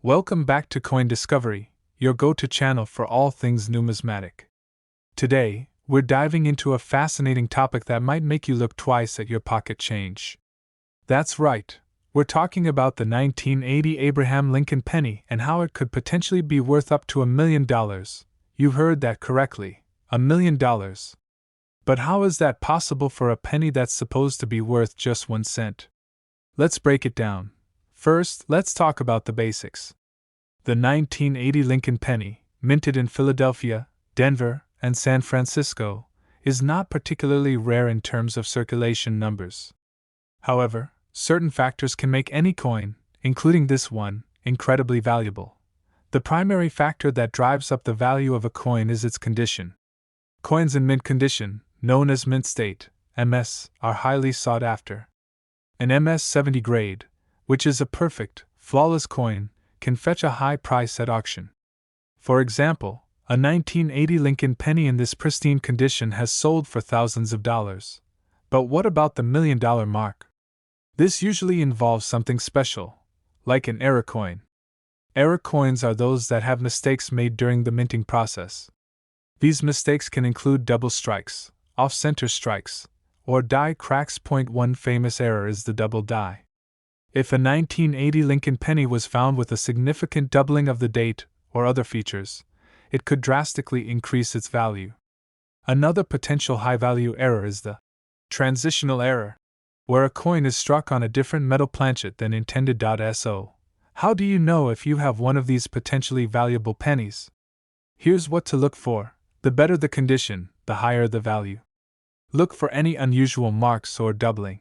Welcome back to Coin Discovery, your go-to channel for all things numismatic. Today, we're diving into a fascinating topic that might make you look twice at your pocket change. That's right, we're talking about the 1980 Abraham Lincoln penny and how it could potentially be worth up to $1 million. You heard that correctly, $1 million. But how is that possible for a penny that's supposed to be worth just 1 cent? Let's break it down. First, let's talk about the basics. The 1980 Lincoln penny, minted in Philadelphia, Denver, and San Francisco, is not particularly rare in terms of circulation numbers. However, certain factors can make any coin, including this one, incredibly valuable. The primary factor that drives up the value of a coin is its condition. Coins in mint condition, known as mint state, MS, are highly sought after. An MS 70 grade, which is a perfect, flawless coin, can fetch a high price at auction. For example, a 1980 Lincoln penny in this pristine condition has sold for thousands of dollars. But what about the $1 million mark? This usually involves something special, like an error coin. Error coins are those that have mistakes made during the minting process. These mistakes can include double strikes, off-center strikes, or die cracks. One famous error is the double die. If a 1980 Lincoln penny was found with a significant doubling of the date or other features, it could drastically increase its value. Another potential high-value error is the transitional error, where a coin is struck on a different metal planchet than intended. So, how do you know if you have one of these potentially valuable pennies? Here's what to look for. The better the condition, the higher the value. Look for any unusual marks or doubling.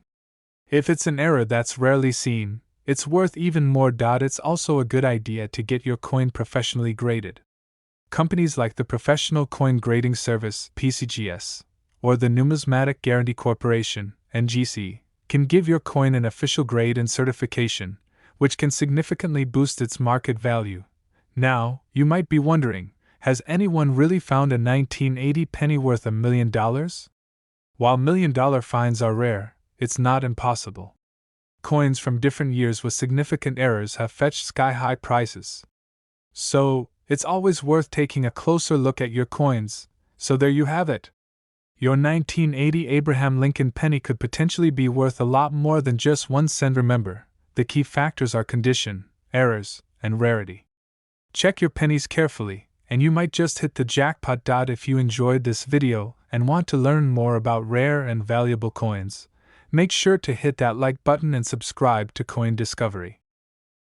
If it's an error that's rarely seen, it's worth even more. It's also a good idea to get your coin professionally graded. Companies like the Professional Coin Grading Service (PCGS) or the Numismatic Guarantee Corporation (NGC) can give your coin an official grade and certification, which can significantly boost its market value. Now, you might be wondering, has anyone really found a 1980 penny worth $1 million? While $1 million finds are rare, it's not impossible. Coins from different years with significant errors have fetched sky-high prices. So, it's always worth taking a closer look at your coins. So there you have it. Your 1980 Abraham Lincoln penny could potentially be worth a lot more than just 1 cent. Remember, the key factors are condition, errors, and rarity. Check your pennies carefully, and you might just hit the jackpot. If you enjoyed this video and want to learn more about rare and valuable coins, make sure to hit that like button and subscribe to Coin Discovery.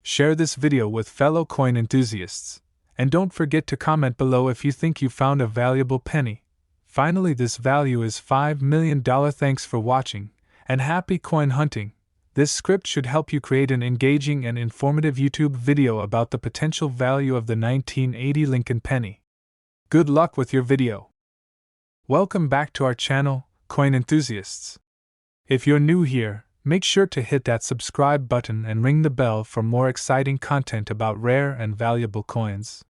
Share this video with fellow coin enthusiasts, and don't forget to comment below if you think you found a valuable penny. Finally, this value is $5 million. Thanks for watching, and happy coin hunting. This script should help you create an engaging and informative YouTube video about the potential value of the 1980 Lincoln penny. Good luck with your video. Welcome back to our channel, Coin Enthusiasts. If you're new here, make sure to hit that subscribe button and ring the bell for more exciting content about rare and valuable coins.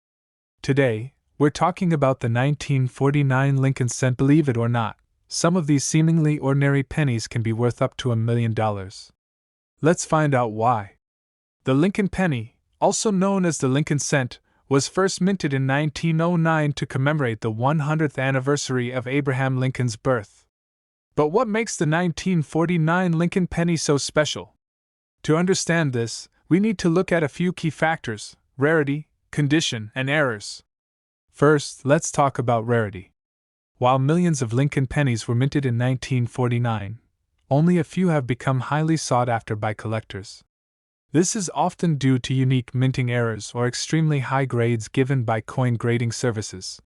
Today, we're talking about the 1949 Lincoln cent. Believe it or not, some of these seemingly ordinary pennies can be worth up to $1 million. Let's find out why. The Lincoln penny, also known as the Lincoln cent, was first minted in 1909 to commemorate the 100th anniversary of Abraham Lincoln's birth. But what makes the 1949 Lincoln penny so special? To understand this, we need to look at a few key factors: rarity, condition, and errors. First, let's talk about rarity. While millions of Lincoln pennies were minted in 1949, only a few have become highly sought after by collectors. This is often due to unique minting errors or extremely high grades given by coin grading services.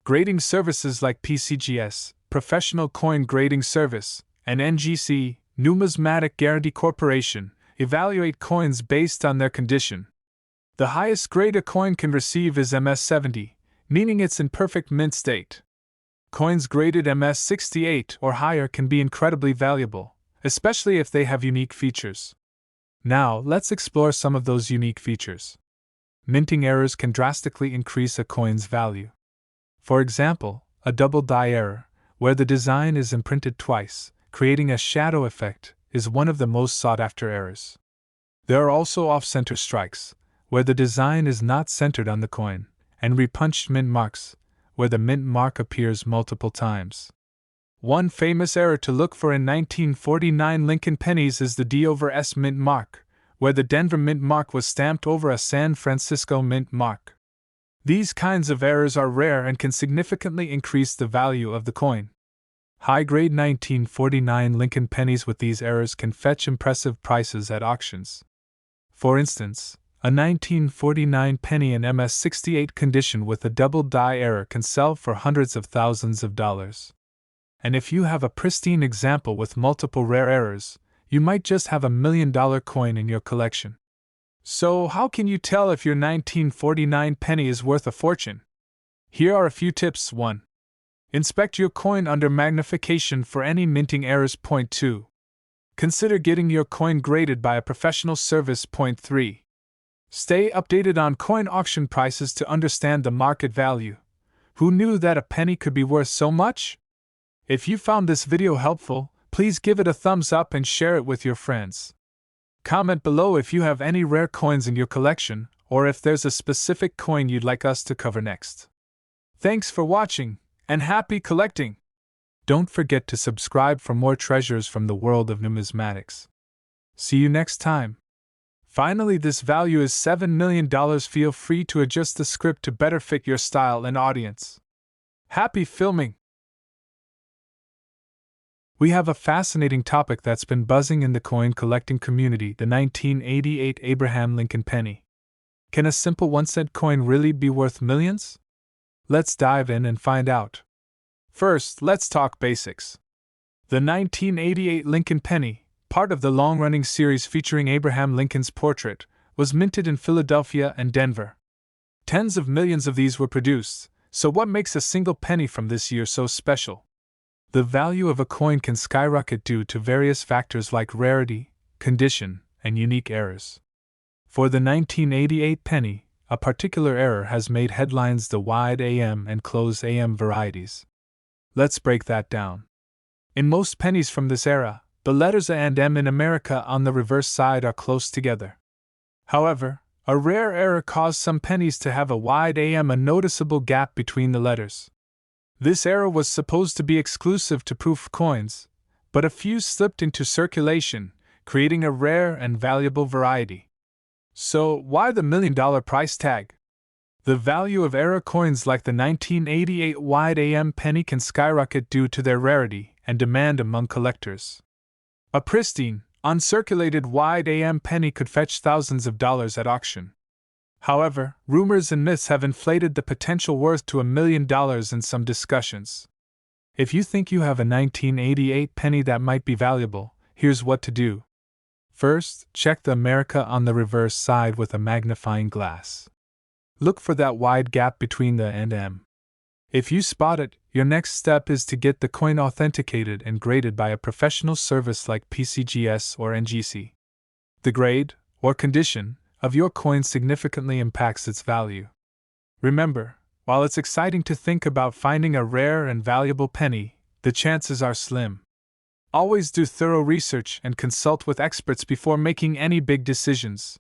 Grading services like PCGS, Professional Coin Grading Service, and NGC, Numismatic Guarantee Corporation, evaluate coins based on their condition. The highest grade a coin can receive is MS 70, meaning it's in perfect mint state. Coins graded MS 68 or higher can be incredibly valuable, especially if they have unique features. Now, let's explore some of those unique features. Minting errors can drastically increase a coin's value. For example, a double die error, where the design is imprinted twice, creating a shadow effect, is one of the most sought-after errors. There are also off-center strikes, where the design is not centered on the coin, and repunched mint marks, where the mint mark appears multiple times. One famous error to look for in 1949 Lincoln pennies is the D/S mint mark, where the Denver mint mark was stamped over a San Francisco mint mark. These kinds of errors are rare and can significantly increase the value of the coin. High-grade 1949 Lincoln pennies with these errors can fetch impressive prices at auctions. For instance, a 1949 penny in MS-68 condition with a double die error can sell for hundreds of thousands of dollars. And if you have a pristine example with multiple rare errors, you might just have $1 million coin in your collection. So, how can you tell if your 1949 penny is worth a fortune? Here are a few tips. 1. Inspect your coin under magnification for any minting errors. 2. Consider getting your coin graded by a professional service. 3. Stay updated on coin auction prices to understand the market value. Who knew that a penny could be worth so much? If you found this video helpful, please give it a thumbs up and share it with your friends. Comment below if you have any rare coins in your collection, or if there's a specific coin you'd like us to cover next. Thanks for watching, and happy collecting! Don't forget to subscribe for more treasures from the world of numismatics. See you next time. Finally, this value is $7 million. Feel free to adjust the script to better fit your style and audience. Happy filming! We have a fascinating topic that's been buzzing in the coin collecting community: the 1988 Abraham Lincoln penny. Can a simple 1-cent coin really be worth millions? Let's dive in and find out. First, let's talk basics. The 1988 Lincoln penny, part of the long-running series featuring Abraham Lincoln's portrait, was minted in Philadelphia and Denver. Tens of millions of these were produced, so what makes a single penny from this year so special? The value of a coin can skyrocket due to various factors like rarity, condition, and unique errors. For the 1988 penny, a particular error has made headlines: the wide AM and closed AM varieties. Let's break that down. In most pennies from this era, the letters A and M in America on the reverse side are close together. However, a rare error caused some pennies to have a wide AM, a noticeable gap between the letters. This error was supposed to be exclusive to proof coins, but a few slipped into circulation, creating a rare and valuable variety. So, why the $1 million price tag? The value of error coins like the 1988 wide AM penny can skyrocket due to their rarity and demand among collectors. A pristine, uncirculated wide AM penny could fetch thousands of dollars at auction. However, rumors and myths have inflated the potential worth to $1 million in some discussions. If you think you have a 1988 penny that might be valuable, here's what to do. First, check the America on the reverse side with a magnifying glass. Look for that wide gap between the and M. If you spot it, your next step is to get the coin authenticated and graded by a professional service like PCGS or NGC. The grade, or condition, of your coin significantly impacts its value. Remember, while it's exciting to think about finding a rare and valuable penny, the chances are slim. Always do thorough research and consult with experts before making any big decisions.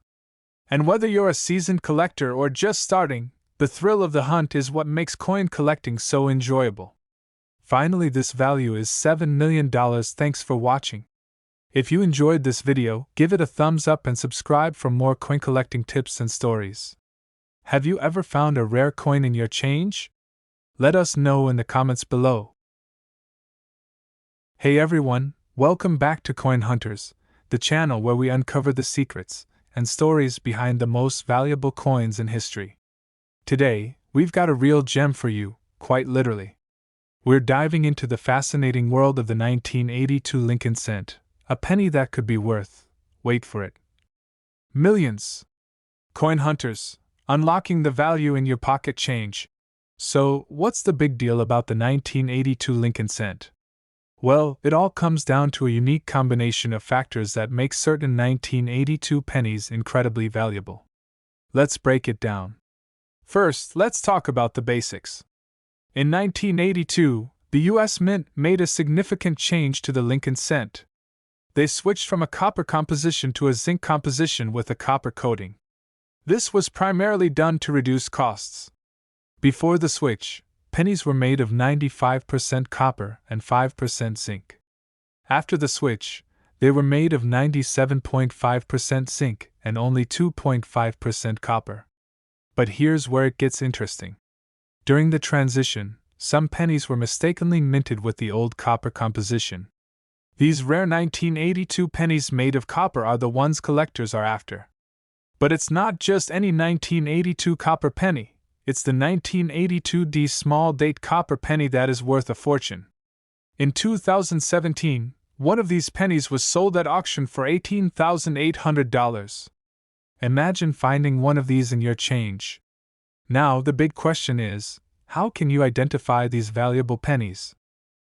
And whether you're a seasoned collector or just starting, the thrill of the hunt is what makes coin collecting so enjoyable. Finally, this value is $7 million. Thanks for watching. If you enjoyed this video, give it a thumbs up and subscribe for more coin collecting tips and stories. Have you ever found a rare coin in your change? Let us know in the comments below. Hey everyone, welcome back to Coin Hunters, the channel where we uncover the secrets and stories behind the most valuable coins in history. Today, we've got a real gem for you, quite literally. We're diving into the fascinating world of the 1982 Lincoln cent, a penny that could be worth, wait for it, millions. Coin Hunters, unlocking the value in your pocket change. So, what's the big deal about the 1982 Lincoln cent? Well, it all comes down to a unique combination of factors that make certain 1982 pennies incredibly valuable. Let's break it down. First, let's talk about the basics. In 1982, the U.S. Mint made a significant change to the Lincoln cent. They switched from a copper composition to a zinc composition with a copper coating. This was primarily done to reduce costs. Before the switch, pennies were made of 95% copper and 5% zinc. After the switch, they were made of 97.5% zinc and only 2.5% copper. But here's where it gets interesting. During the transition, some pennies were mistakenly minted with the old copper composition. These rare 1982 pennies made of copper are the ones collectors are after. But it's not just any 1982 copper penny, it's the 1982D small date copper penny that is worth a fortune. In 2017, one of these pennies was sold at auction for $18,800. Imagine finding one of these in your change. Now the big question is, how can you identify these valuable pennies?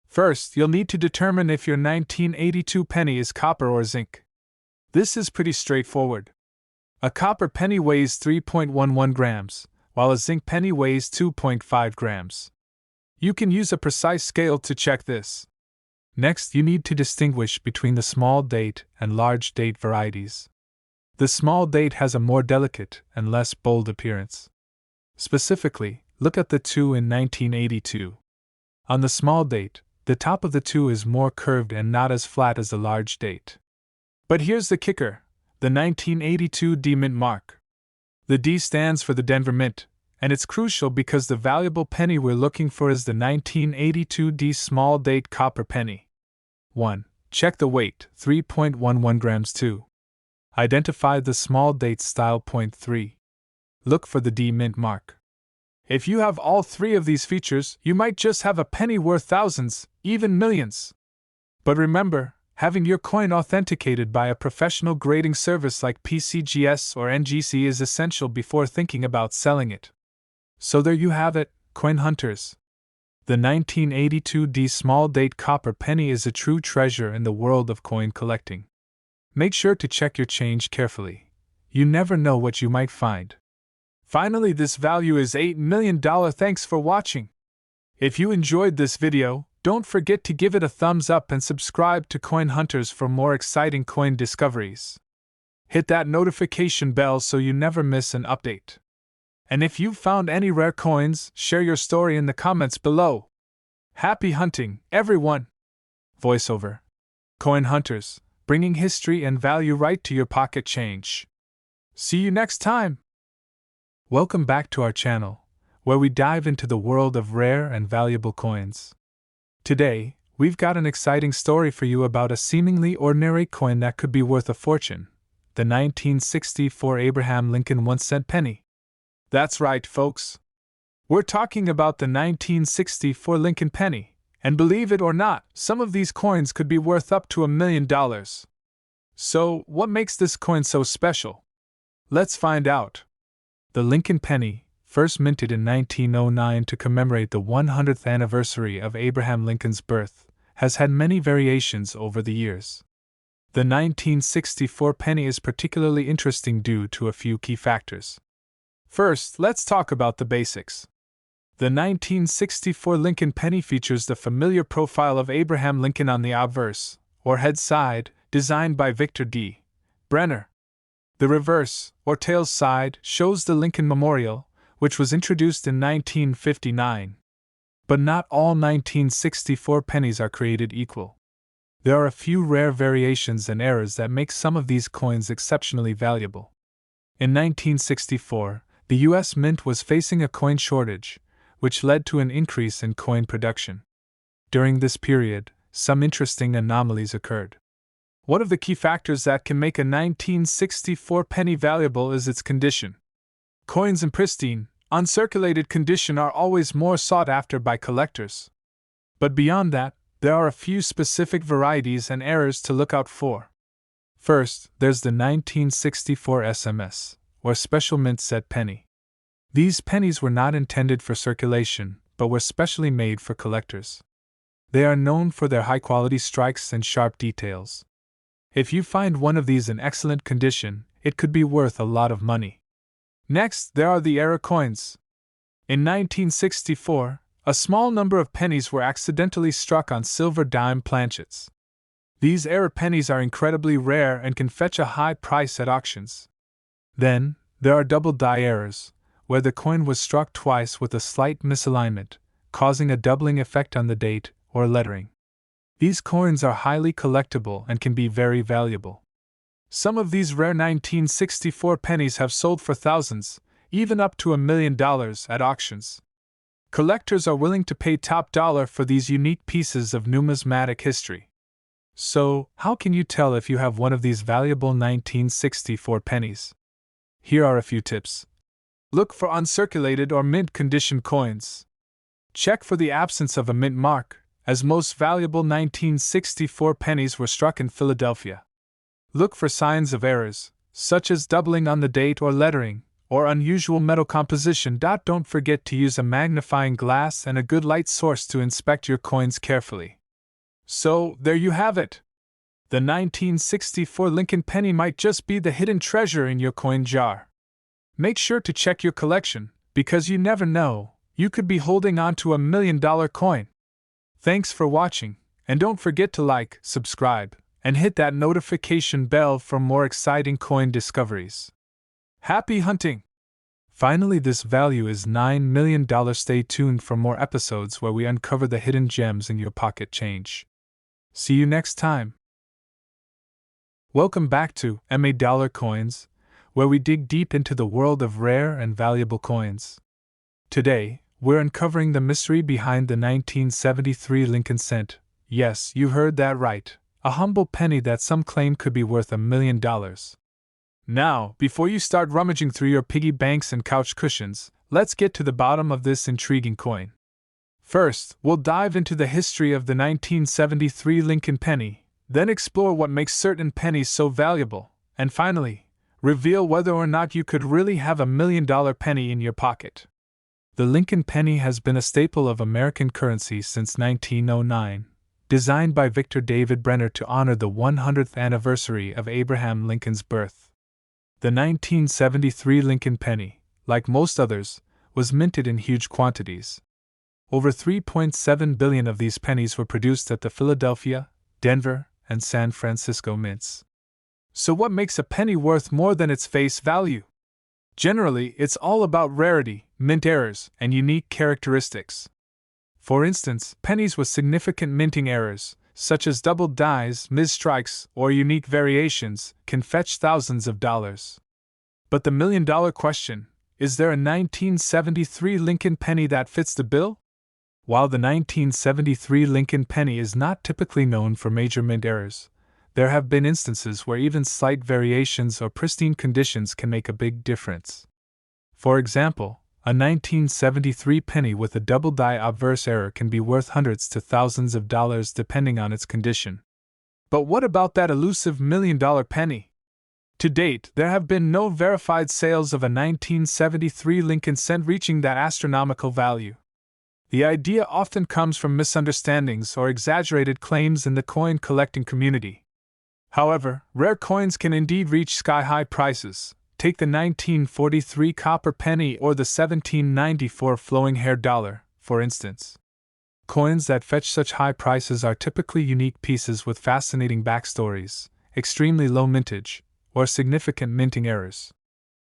First, you'll need to determine if your 1982 penny is copper or zinc. This is pretty straightforward. A copper penny weighs 3.11 grams, while a zinc penny weighs 2.5 grams. You can use a precise scale to check this. Next, you need to distinguish between the small date and large date varieties. The small date has a more delicate and less bold appearance. Specifically, look at the 2 in 1982. On the small date, the top of the 2 is more curved and not as flat as the large date. But here's the kicker, the 1982 D Mint mark. The D stands for the Denver Mint, and it's crucial because the valuable penny we're looking for is the 1982 D small date copper penny. 1. Check the weight, 3.11 grams. 2. Identify the small date style. 3. Look for the D Mint mark. If you have all three of these features, you might just have a penny worth thousands, even millions. But remember, having your coin authenticated by a professional grading service like PCGS or NGC is essential before thinking about selling it. So there you have it, coin hunters. The 1982 D small date copper penny is a true treasure in the world of coin collecting. Make sure to check your change carefully. You never know what you might find. Finally, this value is $8 million. Thanks for watching. If you enjoyed this video, don't forget to give it a thumbs up and subscribe to Coin Hunters for more exciting coin discoveries. Hit that notification bell so you never miss an update. And if you've found any rare coins, share your story in the comments below. Happy hunting, everyone! Voiceover. Coin Hunters, bringing history and value right to your pocket change. See you next time! Welcome back to our channel, where we dive into the world of rare and valuable coins. Today, we've got an exciting story for you about a seemingly ordinary coin that could be worth a fortune, the 1964 Abraham Lincoln 1-cent penny. That's right, folks. We're talking about the 1964 Lincoln penny, and believe it or not, some of these coins could be worth up to $1 million. So, what makes this coin so special? Let's find out. The Lincoln penny, first minted in 1909 to commemorate the 100th anniversary of Abraham Lincoln's birth, has had many variations over the years. The 1964 penny is particularly interesting due to a few key factors. First, let's talk about the basics. The 1964 Lincoln penny features the familiar profile of Abraham Lincoln on the obverse, or head side, designed by Victor D. Brenner. The reverse, or tails side, shows the Lincoln Memorial, which was introduced in 1959. But not all 1964 pennies are created equal. There are a few rare variations and errors that make some of these coins exceptionally valuable. In 1964, the U.S. Mint was facing a coin shortage, which led to an increase in coin production. During this period, some interesting anomalies occurred. One of the key factors that can make a 1964 penny valuable is its condition. Coins in pristine, uncirculated condition are always more sought after by collectors. But beyond that, there are a few specific varieties and errors to look out for. First, there's the 1964 SMS, or Special Mint Set penny. These pennies were not intended for circulation, but were specially made for collectors. They are known for their high-quality strikes and sharp details. If you find one of these in excellent condition, it could be worth a lot of money. Next, there are the error coins. In 1964, a small number of pennies were accidentally struck on silver dime planchets. These error pennies are incredibly rare and can fetch a high price at auctions. Then, There are double die errors, where the coin was struck twice with a slight misalignment, causing a doubling effect on the date or lettering. These coins are highly collectible and can be very valuable. Some of these rare 1964 pennies have sold for thousands, even up to $1 million at auctions. Collectors are willing to pay top dollar for these unique pieces of numismatic history. So, how can you tell if you have one of these valuable 1964 pennies? Here are a few tips. Look for uncirculated or mint condition coins. Check for the absence of a mint mark, as most valuable 1964 pennies were struck in Philadelphia. Look for signs of errors, such as doubling on the date or lettering, or unusual metal composition. Don't forget to use a magnifying glass and a good light source to inspect your coins carefully. So, there you have it. The 1964 Lincoln penny might just be the hidden treasure in your coin jar. Make sure to check your collection, because you never know, you could be holding on to $1 million coin. Thanks for watching, and don't forget to like, subscribe, and hit that notification bell for more exciting coin discoveries. Happy hunting! Finally, this value is $9 million. Stay tuned for more episodes where we uncover the hidden gems in your pocket change. See you next time. Welcome back to MA Dollar Coins, where we dig deep into the world of rare and valuable coins. Today, we're uncovering the mystery behind the 1973 Lincoln cent. Yes, you heard that right, a humble penny that some claim could be worth $1 million. Now, before you start rummaging through your piggy banks and couch cushions, let's get to the bottom of this intriguing coin. First, we'll dive into the history of the 1973 Lincoln penny, then explore what makes certain pennies so valuable, and finally, reveal whether or not you could really have $1 million penny in your pocket. The Lincoln penny has been a staple of American currency since 1909, designed by Victor David Brenner to honor the 100th anniversary of Abraham Lincoln's birth. The 1973 Lincoln penny, like most others, was minted in huge quantities. Over 3.7 billion of these pennies were produced at the Philadelphia, Denver, and San Francisco mints. So what makes a penny worth more than its face value? Generally, it's all about rarity, mint errors, and unique characteristics. For instance, pennies with significant minting errors, such as doubled dies, misstrikes, or unique variations, can fetch thousands of dollars. But the $1 million question, is there a 1973 Lincoln penny that fits the bill? While the 1973 Lincoln penny is not typically known for major mint errors, there have been instances where even slight variations or pristine conditions can make a big difference. For example, a 1973 penny with a double die obverse error can be worth hundreds to thousands of dollars depending on its condition. But what about that elusive $1 million penny? To date, there have been no verified sales of a 1973 Lincoln cent reaching that astronomical value. The idea often comes from misunderstandings or exaggerated claims in the coin collecting community. However, rare coins can indeed reach sky-high prices. Take the 1943 copper penny or the 1794 flowing hair dollar, for instance. Coins that fetch such high prices are typically unique pieces with fascinating backstories, extremely low mintage, or significant minting errors.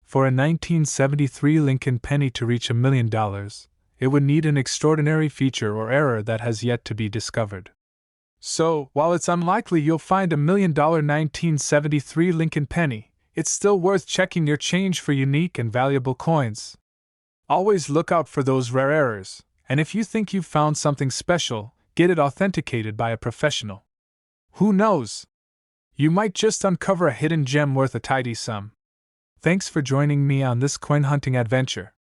For a 1973 Lincoln penny to reach $1 million, it would need an extraordinary feature or error that has yet to be discovered. So, while it's unlikely you'll find $1 million 1973 Lincoln penny, it's still worth checking your change for unique and valuable coins. Always look out for those rare errors, and if you think you've found something special, get it authenticated by a professional. Who knows? You might just uncover a hidden gem worth a tidy sum. Thanks for joining me on this coin hunting adventure.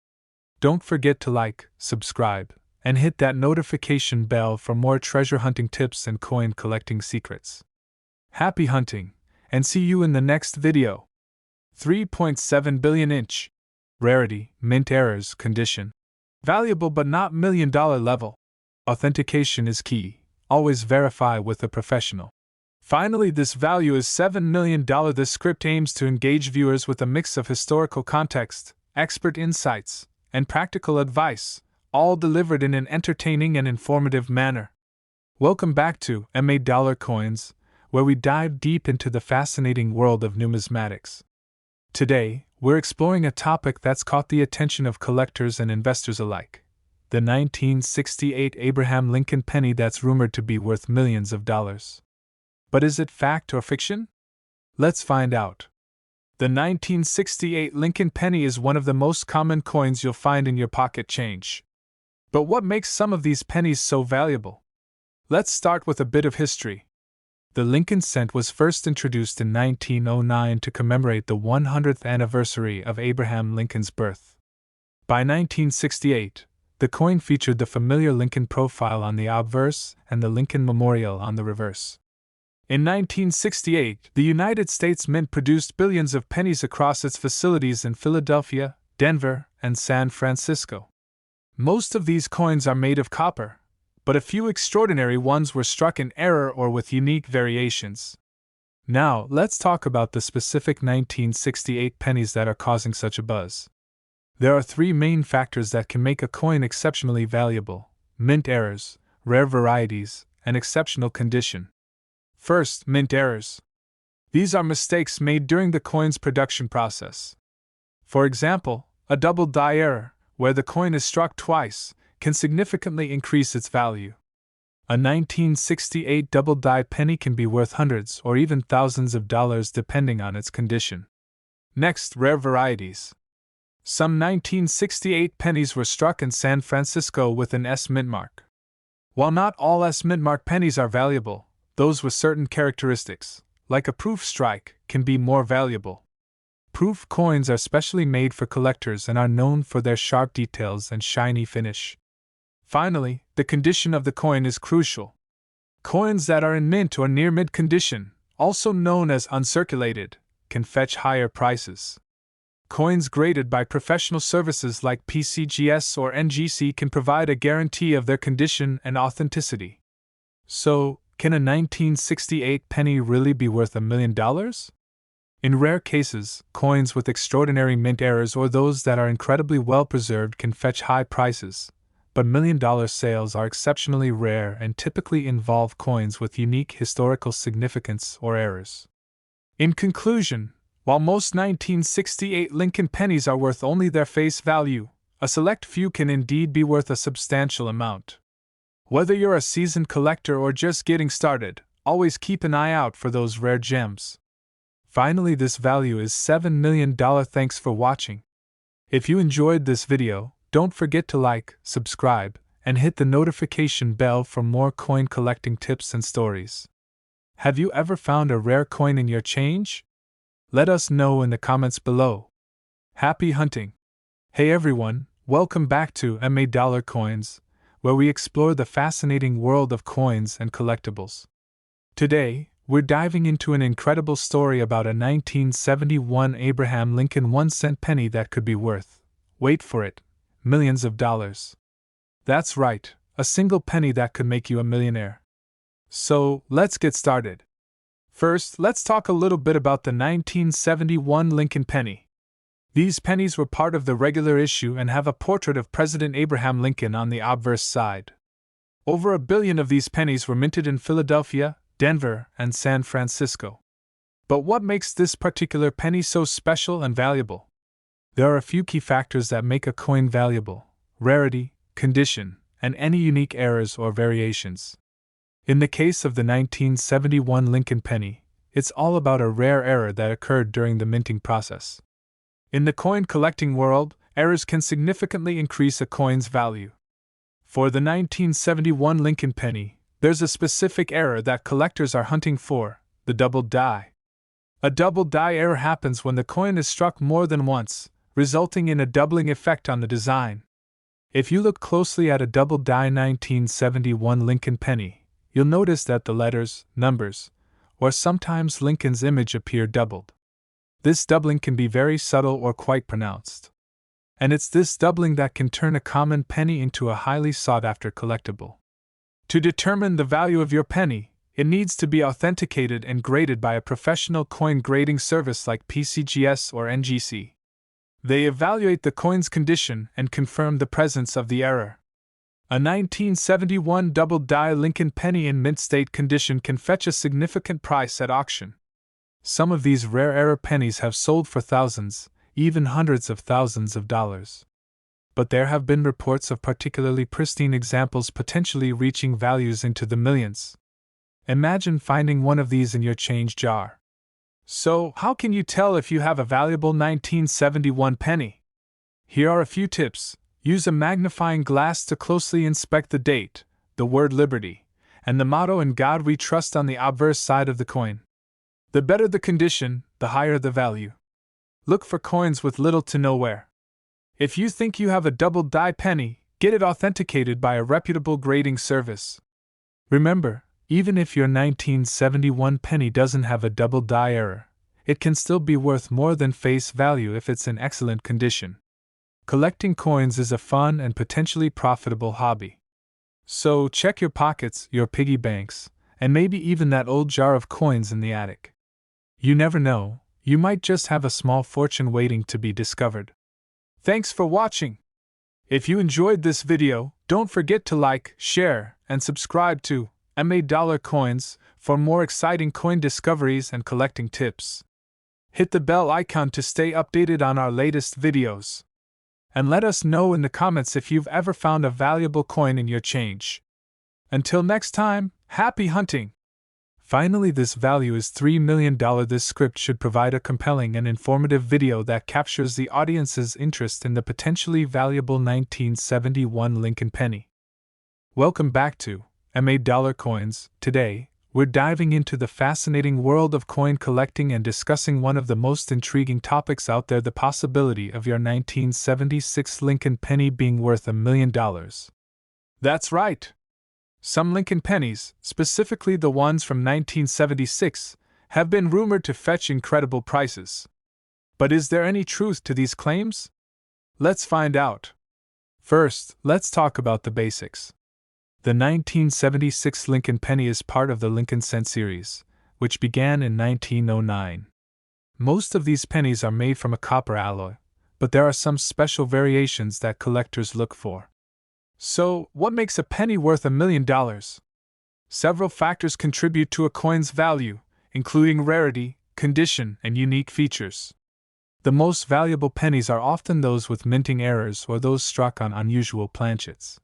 Don't forget to like, subscribe, and hit that notification bell for more treasure hunting tips and coin collecting secrets. Happy hunting, and see you in the next video. 3.7 billion inch. Rarity, mint errors, condition. Valuable but not $1 million level. Authentication is key. Always verify with a professional. Finally, this value is $7 million. This script aims to engage viewers with a mix of historical context, expert insights, and practical advice, all delivered in an entertaining and informative manner. Welcome back to MA Dollar Coins, where we dive deep into the fascinating world of numismatics. Today, we're exploring a topic that's caught the attention of collectors and investors alike: the 1968 Abraham Lincoln penny that's rumored to be worth millions of dollars. But is it fact or fiction? Let's find out. The 1968 Lincoln penny is one of the most common coins you'll find in your pocket change. But what makes some of these pennies so valuable? Let's start with a bit of history. The Lincoln cent was first introduced in 1909 to commemorate the 100th anniversary of Abraham Lincoln's birth. By 1968, the coin featured the familiar Lincoln profile on the obverse and the Lincoln Memorial on the reverse. In 1968, the United States Mint produced billions of pennies across its facilities in Philadelphia, Denver, and San Francisco. Most of these coins are made of copper, but a few extraordinary ones were struck in error or with unique variations. Now, let's talk about the specific 1968 pennies that are causing such a buzz. There are three main factors that can make a coin exceptionally valuable: mint errors, rare varieties, and exceptional condition. First, mint errors. These are mistakes made during the coin's production process. For example, a double die error, where the coin is struck twice, can significantly increase its value. A 1968 double die penny can be worth hundreds or even thousands of dollars depending on its condition. Next, rare varieties. Some 1968 pennies were struck in San Francisco with an S mint mark. While not all S mint mark pennies are valuable, those with certain characteristics, like a proof strike, can be more valuable. Proof coins are specially made for collectors and are known for their sharp details and shiny finish. Finally, the condition of the coin is crucial. Coins that are in mint or near mint condition, also known as uncirculated, can fetch higher prices. Coins graded by professional services like PCGS or NGC can provide a guarantee of their condition and authenticity. So, can a 1968 penny really be worth $1 million? In rare cases, coins with extraordinary mint errors or those that are incredibly well preserved can fetch high prices, but million-dollar sales are exceptionally rare and typically involve coins with unique historical significance or errors. In conclusion, while most 1968 Lincoln pennies are worth only their face value, a select few can indeed be worth a substantial amount. Whether you're a seasoned collector or just getting started, always keep an eye out for those rare gems. Finally, this value is $7 million. Thanks for watching. If you enjoyed this video, don't forget to like, subscribe, and hit the notification bell for more coin collecting tips and stories. Have you ever found a rare coin in your change? Let us know in the comments below. Happy hunting! Hey everyone, welcome back to MA Dollar Coins, where we explore the fascinating world of coins and collectibles. Today, we're diving into an incredible story about a 1971 Abraham Lincoln 1-cent penny that could be worth, wait for it, millions of dollars. That's right, a single penny that could make you a millionaire. So, let's get started. First, let's talk a little bit about the 1971 Lincoln penny. These pennies were part of the regular issue and have a portrait of President Abraham Lincoln on the obverse side. Over 1 billion of these pennies were minted in Philadelphia, Denver, and San Francisco. But what makes this particular penny so special and valuable? There are a few key factors that make a coin valuable: rarity, condition, and any unique errors or variations. In the case of the 1971 Lincoln penny, it's all about a rare error that occurred during the minting process. In the coin collecting world, errors can significantly increase a coin's value. For the 1971 Lincoln penny, there's a specific error that collectors are hunting for: the double die. A double die error happens when the coin is struck more than once, resulting in a doubling effect on the design. If you look closely at a double die 1971 Lincoln penny, you'll notice that the letters, numbers, or sometimes Lincoln's image appear doubled. This doubling can be very subtle or quite pronounced. And it's this doubling that can turn a common penny into a highly sought-after collectible. To determine the value of your penny, it needs to be authenticated and graded by a professional coin grading service like PCGS or NGC. They evaluate the coin's condition and confirm the presence of the error. A 1971 double die Lincoln penny in mint state condition can fetch a significant price at auction. Some of these rare error pennies have sold for thousands, even hundreds of thousands of dollars. But there have been reports of particularly pristine examples potentially reaching values into the millions. Imagine finding one of these in your change jar. So, how can you tell if you have a valuable 1971 penny? Here are a few tips. Use a magnifying glass to closely inspect the date, the word liberty, and the motto "In God We Trust" on the obverse side of the coin. The better the condition, the higher the value. Look for coins with little to no wear. If you think you have a double-die penny, get it authenticated by a reputable grading service. Remember, even if your 1971 penny doesn't have a double-die error, it can still be worth more than face value if it's in excellent condition. Collecting coins is a fun and potentially profitable hobby. So check your pockets, your piggy banks, and maybe even that old jar of coins in the attic. You never know, you might just have a small fortune waiting to be discovered. Thanks for watching! If you enjoyed this video, don't forget to like, share, and subscribe to MA Coins for more exciting coin discoveries and collecting tips. Hit the bell icon to stay updated on our latest videos. And let us know in the comments if you've ever found a valuable coin in your change. Until next time, happy hunting! Finally, this value is $3 million. This script should provide a compelling and informative video that captures the audience's interest in the potentially valuable 1971 Lincoln penny. Welcome back to MA Coins. Today, we're diving into the fascinating world of coin collecting and discussing one of the most intriguing topics out there: the possibility of your 1976 Lincoln penny being worth $1 million. That's right! Some Lincoln pennies, specifically the ones from 1976, have been rumored to fetch incredible prices. But is there any truth to these claims? Let's find out. First, let's talk about the basics. The 1976 Lincoln penny is part of the Lincoln cent series, which began in 1909. Most of these pennies are made from a copper alloy, but there are some special variations that collectors look for. So, what makes a penny worth $1 million? Several factors contribute to a coin's value, including rarity, condition, and unique features. The most valuable pennies are often those with minting errors or those struck on unusual planchets.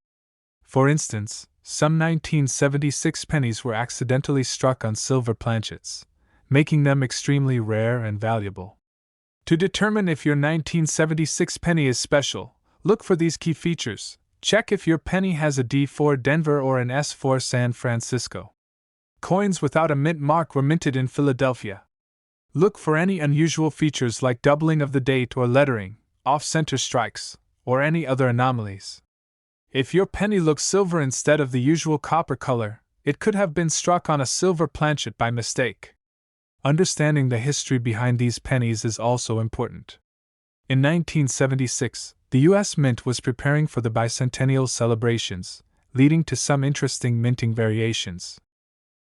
For instance, some 1976 pennies were accidentally struck on silver planchets, making them extremely rare and valuable. To determine if your 1976 penny is special, look for these key features. Check if your penny has a D4 Denver or an S4 San Francisco. Coins without a mint mark were minted in Philadelphia. Look for any unusual features like doubling of the date or lettering, off-center strikes, or any other anomalies. If your penny looks silver instead of the usual copper color, it could have been struck on a silver planchet by mistake. Understanding the history behind these pennies is also important. In 1976, the U.S. Mint was preparing for the bicentennial celebrations, leading to some interesting minting variations.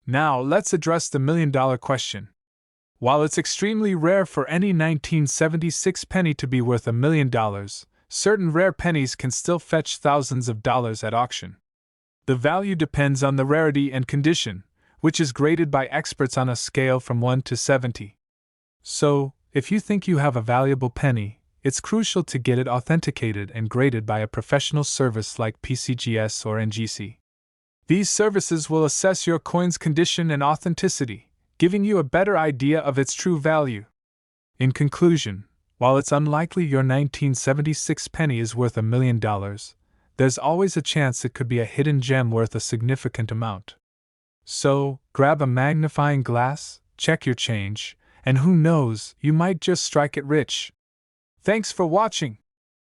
Now, let's address the million-dollar question. While it's extremely rare for any 1976 penny to be worth $1 million, certain rare pennies can still fetch thousands of dollars at auction. The value depends on the rarity and condition, which is graded by experts on a scale from 1 to 70. So, if you think you have a valuable penny, it's crucial to get it authenticated and graded by a professional service like PCGS or NGC. These services will assess your coin's condition and authenticity, giving you a better idea of its true value. In conclusion, while it's unlikely your 1976 penny is worth $1 million, there's always a chance it could be a hidden gem worth a significant amount. So, grab a magnifying glass, check your change, and who knows, you might just strike it rich. Thanks for watching!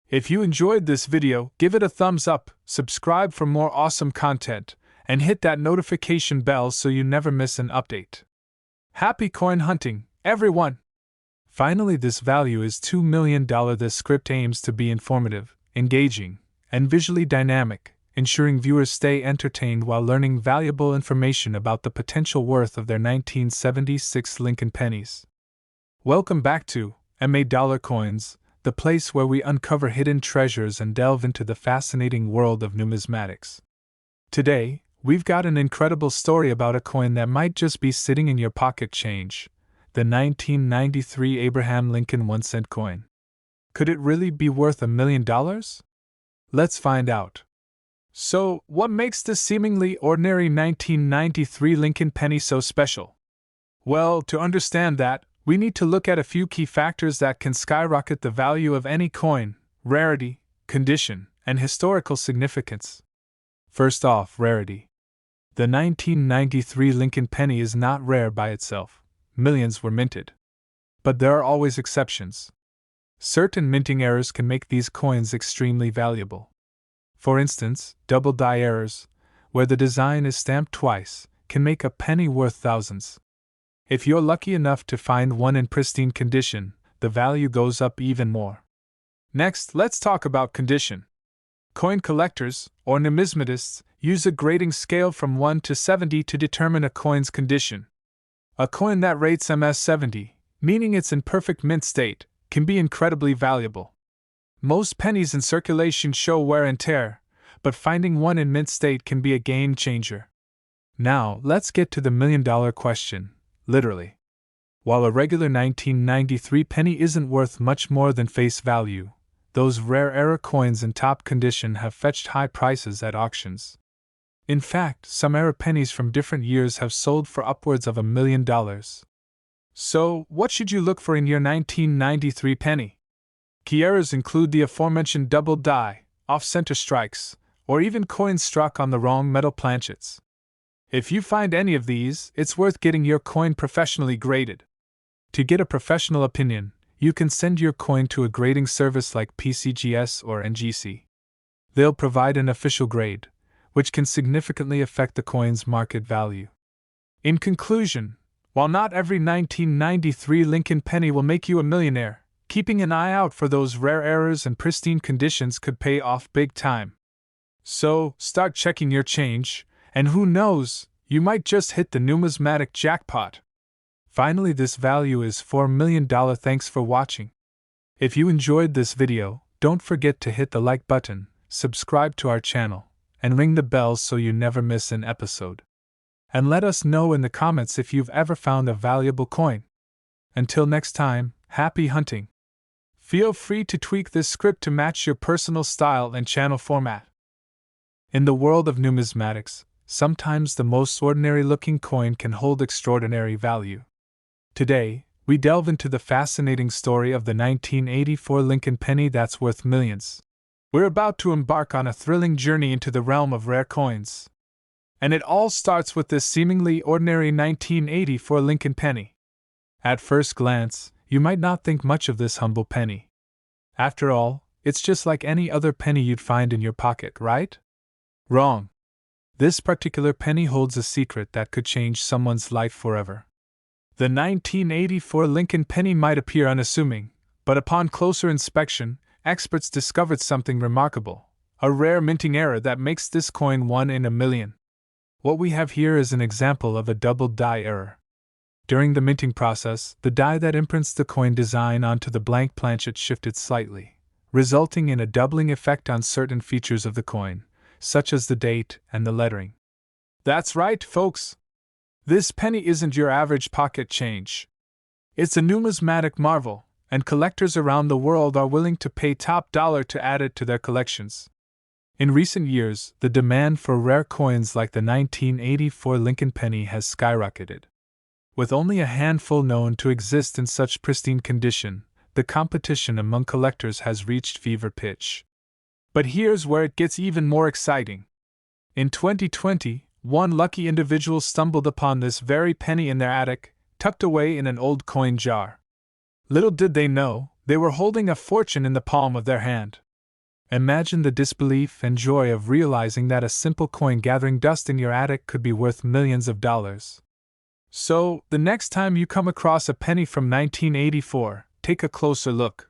If you enjoyed this video, give it a thumbs up, subscribe for more awesome content, and hit that notification bell so you never miss an update. Happy coin hunting, everyone! Finally, this value is $2 million. This script aims to be informative, engaging, and visually dynamic, ensuring viewers stay entertained while learning valuable information about the potential worth of their 1976 Lincoln pennies. Welcome back to MA Coins, the place where we uncover hidden treasures and delve into the fascinating world of numismatics. Today, we've got an incredible story about a coin that might just be sitting in your pocket change, the 1993 Abraham Lincoln 1-cent coin. Could it really be worth $1 million? Let's find out. So, what makes this seemingly ordinary 1993 Lincoln penny so special? Well, to understand that, we need to look at a few key factors that can skyrocket the value of any coin: rarity, condition, and historical significance. First off, rarity. The 1993 Lincoln penny is not rare by itself. Millions were minted. But there are always exceptions. Certain minting errors can make these coins extremely valuable. For instance, double die errors, where the design is stamped twice, can make a penny worth thousands. If you're lucky enough to find one in pristine condition, the value goes up even more. Next, let's talk about condition. Coin collectors, or numismatists, use a grading scale from 1 to 70 to determine a coin's condition. A coin that rates MS 70, meaning it's in perfect mint state, can be incredibly valuable. Most pennies in circulation show wear and tear, but finding one in mint state can be a game changer. Now, let's get to the million-dollar question, literally. While a regular 1993 penny isn't worth much more than face value, those rare era coins in top condition have fetched high prices at auctions. In fact, some era pennies from different years have sold for upwards of $1 million. So, what should you look for in your 1993 penny? Key errors include the aforementioned double die, off-center strikes, or even coins struck on the wrong metal planchets. If you find any of these, it's worth getting your coin professionally graded. To get a professional opinion, you can send your coin to a grading service like PCGS or NGC. They'll provide an official grade, which can significantly affect the coin's market value. In conclusion, while not every 1993 Lincoln penny will make you a millionaire, keeping an eye out for those rare errors and pristine conditions could pay off big time. So, start checking your change, and who knows, you might just hit the numismatic jackpot. Finally, this value is $4 million. Thanks for watching. If you enjoyed this video, don't forget to hit the like button, subscribe to our channel, and ring the bell so you never miss an episode. And let us know in the comments if you've ever found a valuable coin. Until next time, happy hunting. Feel free to tweak this script to match your personal style and channel format. In the world of numismatics, sometimes the most ordinary-looking coin can hold extraordinary value. Today, we delve into the fascinating story of the 1984 Lincoln penny that's worth millions. We're about to embark on a thrilling journey into the realm of rare coins. And it all starts with this seemingly ordinary 1984 Lincoln penny. At first glance, you might not think much of this humble penny. After all, it's just like any other penny you'd find in your pocket, right? Wrong. This particular penny holds a secret that could change someone's life forever. The 1984 Lincoln penny might appear unassuming, but upon closer inspection, experts discovered something remarkable, a rare minting error that makes this coin one in a million. What we have here is an example of a double die error. During the minting process, the die that imprints the coin design onto the blank planchet shifted slightly, resulting in a doubling effect on certain features of the coin, such as the date and the lettering. That's right, folks! This penny isn't your average pocket change. It's a numismatic marvel, and collectors around the world are willing to pay top dollar to add it to their collections. In recent years, the demand for rare coins like the 1984 Lincoln penny has skyrocketed. With only a handful known to exist in such pristine condition, the competition among collectors has reached fever pitch. But here's where it gets even more exciting. In 2020, one lucky individual stumbled upon this very penny in their attic, tucked away in an old coin jar. Little did they know, they were holding a fortune in the palm of their hand. Imagine the disbelief and joy of realizing that a simple coin gathering dust in your attic could be worth millions of dollars. So, the next time you come across a penny from 1984, take a closer look.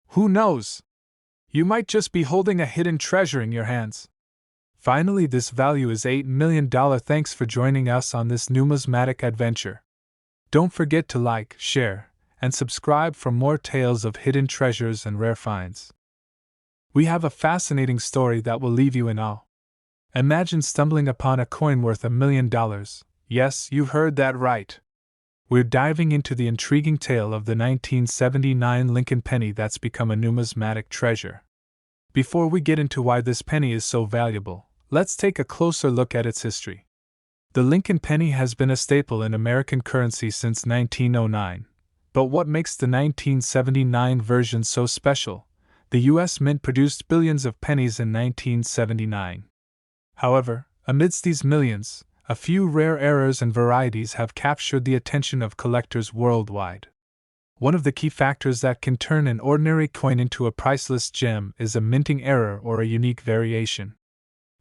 Who knows? You might just be holding a hidden treasure in your hands. Finally, this value is $8 million. Thanks for joining us on this numismatic adventure. Don't forget to like, share, and subscribe for more tales of hidden treasures and rare finds. We have a fascinating story that will leave you in awe. Imagine stumbling upon a coin worth $1 million. Yes, you heard that right. we're diving into the intriguing tale of the 1979 Lincoln penny that's become a numismatic treasure. Before we get into why this penny is so valuable, let's take a closer look at its history. The Lincoln penny has been a staple in American currency since 1909, but what makes the 1979 version so special? The U.S. Mint produced billions of pennies in 1979. However, amidst these millions, a few rare errors and varieties have captured the attention of collectors worldwide. One of the key factors that can turn an ordinary coin into a priceless gem is a minting error or a unique variation.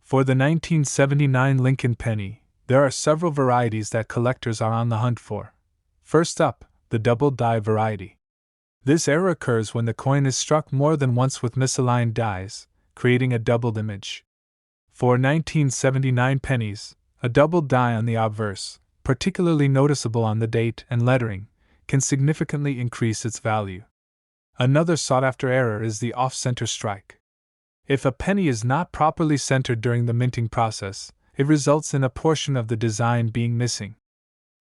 For the 1979 Lincoln penny, there are several varieties that collectors are on the hunt for. First up, the double die variety. This error occurs when the coin is struck more than once with misaligned dies, creating a doubled image. For 1979 pennies, a double die on the obverse, particularly noticeable on the date and lettering, can significantly increase its value. Another sought-after error is the off-center strike. If a penny is not properly centered during the minting process, it results in a portion of the design being missing.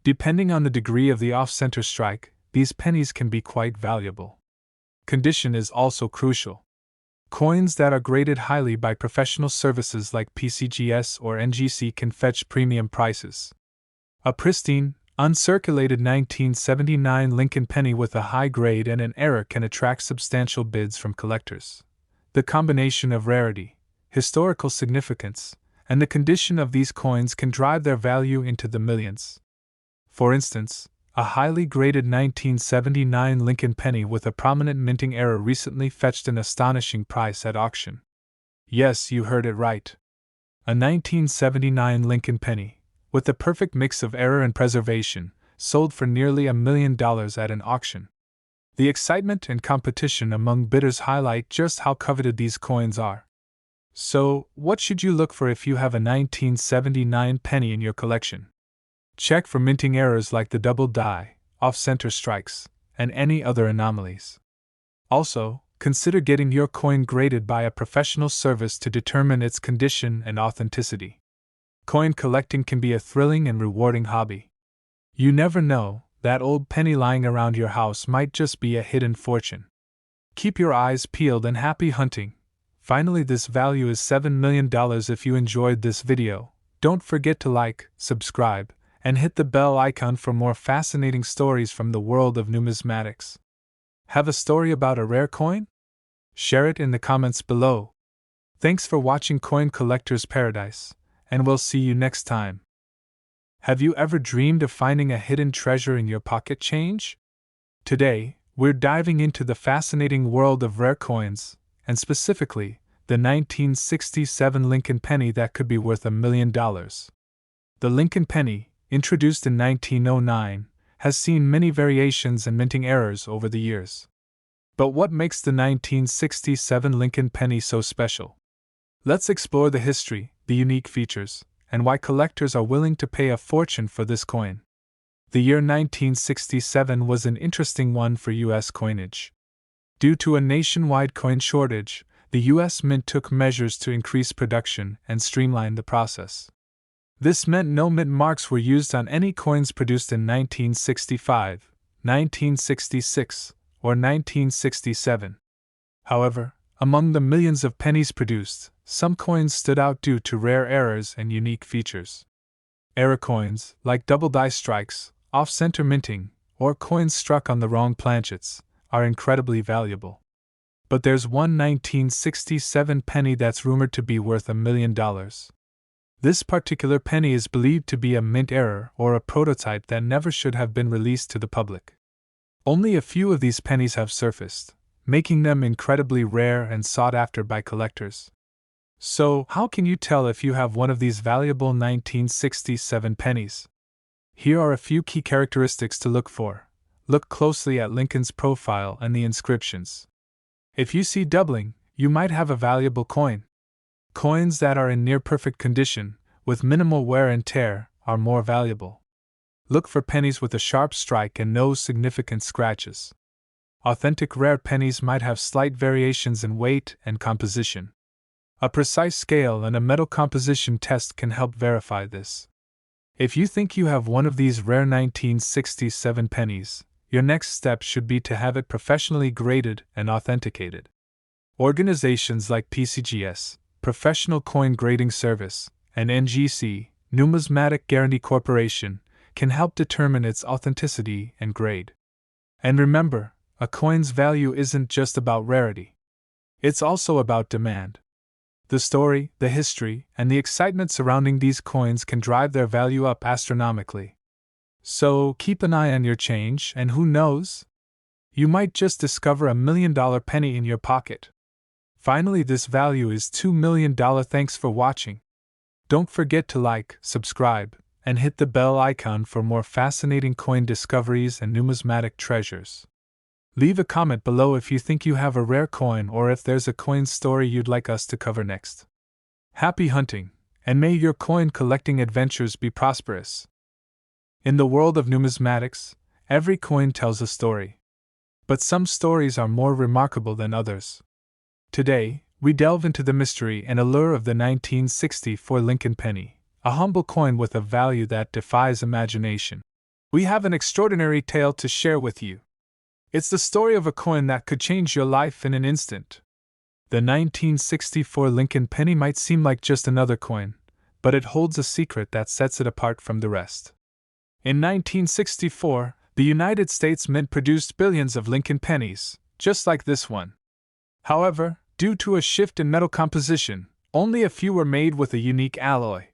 Depending on the degree of the off-center strike, these pennies can be quite valuable. Condition is also crucial. Coins that are graded highly by professional services like PCGS or NGC can fetch premium prices. A pristine, uncirculated 1979 Lincoln penny with a high grade and an error can attract substantial bids from collectors. The combination of rarity, historical significance, and the condition of these coins can drive their value into the millions. For instance, a highly graded 1979 Lincoln penny with a prominent minting error recently fetched an astonishing price at auction. Yes, you heard it right. A 1979 Lincoln penny, with the perfect mix of error and preservation, sold for nearly $1 million at an auction. The excitement and competition among bidders highlight just how coveted these coins are. So, what should you look for if you have a 1979 penny in your collection? Check for minting errors like the double die, off-center strikes, and any other anomalies. Also, consider getting your coin graded by a professional service to determine its condition and authenticity. Coin collecting can be a thrilling and rewarding hobby. You never know, that old penny lying around your house might just be a hidden fortune. Keep your eyes peeled and happy hunting. Finally, this value is $7 million. If you enjoyed this video, don't forget to like, subscribe, and hit the bell icon for more fascinating stories from the world of numismatics. Have a story about a rare coin? Share it in the comments below. Thanks for watching Coin Collector's Paradise, and we'll see you next time. Have you ever dreamed of finding a hidden treasure in your pocket change? Today, we're diving into the fascinating world of rare coins, and specifically, the 1967 Lincoln penny that could be worth $1 million. The Lincoln penny, introduced in 1909, has seen many variations and minting errors over the years. But what makes the 1967 Lincoln penny so special? Let's explore the history, the unique features, and why collectors are willing to pay a fortune for this coin. The year 1967 was an interesting one for U.S. coinage. Due to a nationwide coin shortage, the U.S. Mint took measures to increase production and streamline the process. This meant no mint marks were used on any coins produced in 1965, 1966, or 1967. However, among the millions of pennies produced, some coins stood out due to rare errors and unique features. Error coins, like double die strikes, off-center minting, or coins struck on the wrong planchets, are incredibly valuable. But there's one 1967 penny that's rumored to be worth $1 million. This particular penny is believed to be a mint error or a prototype that never should have been released to the public. Only a few of these pennies have surfaced, making them incredibly rare and sought after by collectors. So, how can you tell if you have one of these valuable 1967 pennies? Here are a few key characteristics to look for. Look closely at Lincoln's profile and the inscriptions. If you see doubling, you might have a valuable coin. Coins that are in near-perfect condition, with minimal wear and tear, are more valuable. Look for pennies with a sharp strike and no significant scratches. Authentic rare pennies might have slight variations in weight and composition. A precise scale and a metal composition test can help verify this. If you think you have one of these rare 1967 pennies, your next step should be to have it professionally graded and authenticated. Organizations like PCGS, Professional Coin Grading Service, and NGC, Numismatic Guarantee Corporation, can help determine its authenticity and grade. And remember, a coin's value isn't just about rarity. It's also about demand. The story, the history, and the excitement surrounding these coins can drive their value up astronomically. So keep an eye on your change, and who knows? You might just discover $1 million penny in your pocket. Finally, this value is $2 million. Thanks for watching. Don't forget to like, subscribe, and hit the bell icon for more fascinating coin discoveries and numismatic treasures. Leave a comment below if you think you have a rare coin or if there's a coin story you'd like us to cover next. Happy hunting, and may your coin collecting adventures be prosperous. In the world of numismatics, every coin tells a story. But some stories are more remarkable than others. Today, we delve into the mystery and allure of the 1964 Lincoln penny, a humble coin with a value that defies imagination. We have an extraordinary tale to share with you. It's the story of a coin that could change your life in an instant. The 1964 Lincoln penny might seem like just another coin, but it holds a secret that sets it apart from the rest. In 1964, the United States Mint produced billions of Lincoln pennies, just like this one. However, due to a shift in metal composition, only a few were made with a unique alloy.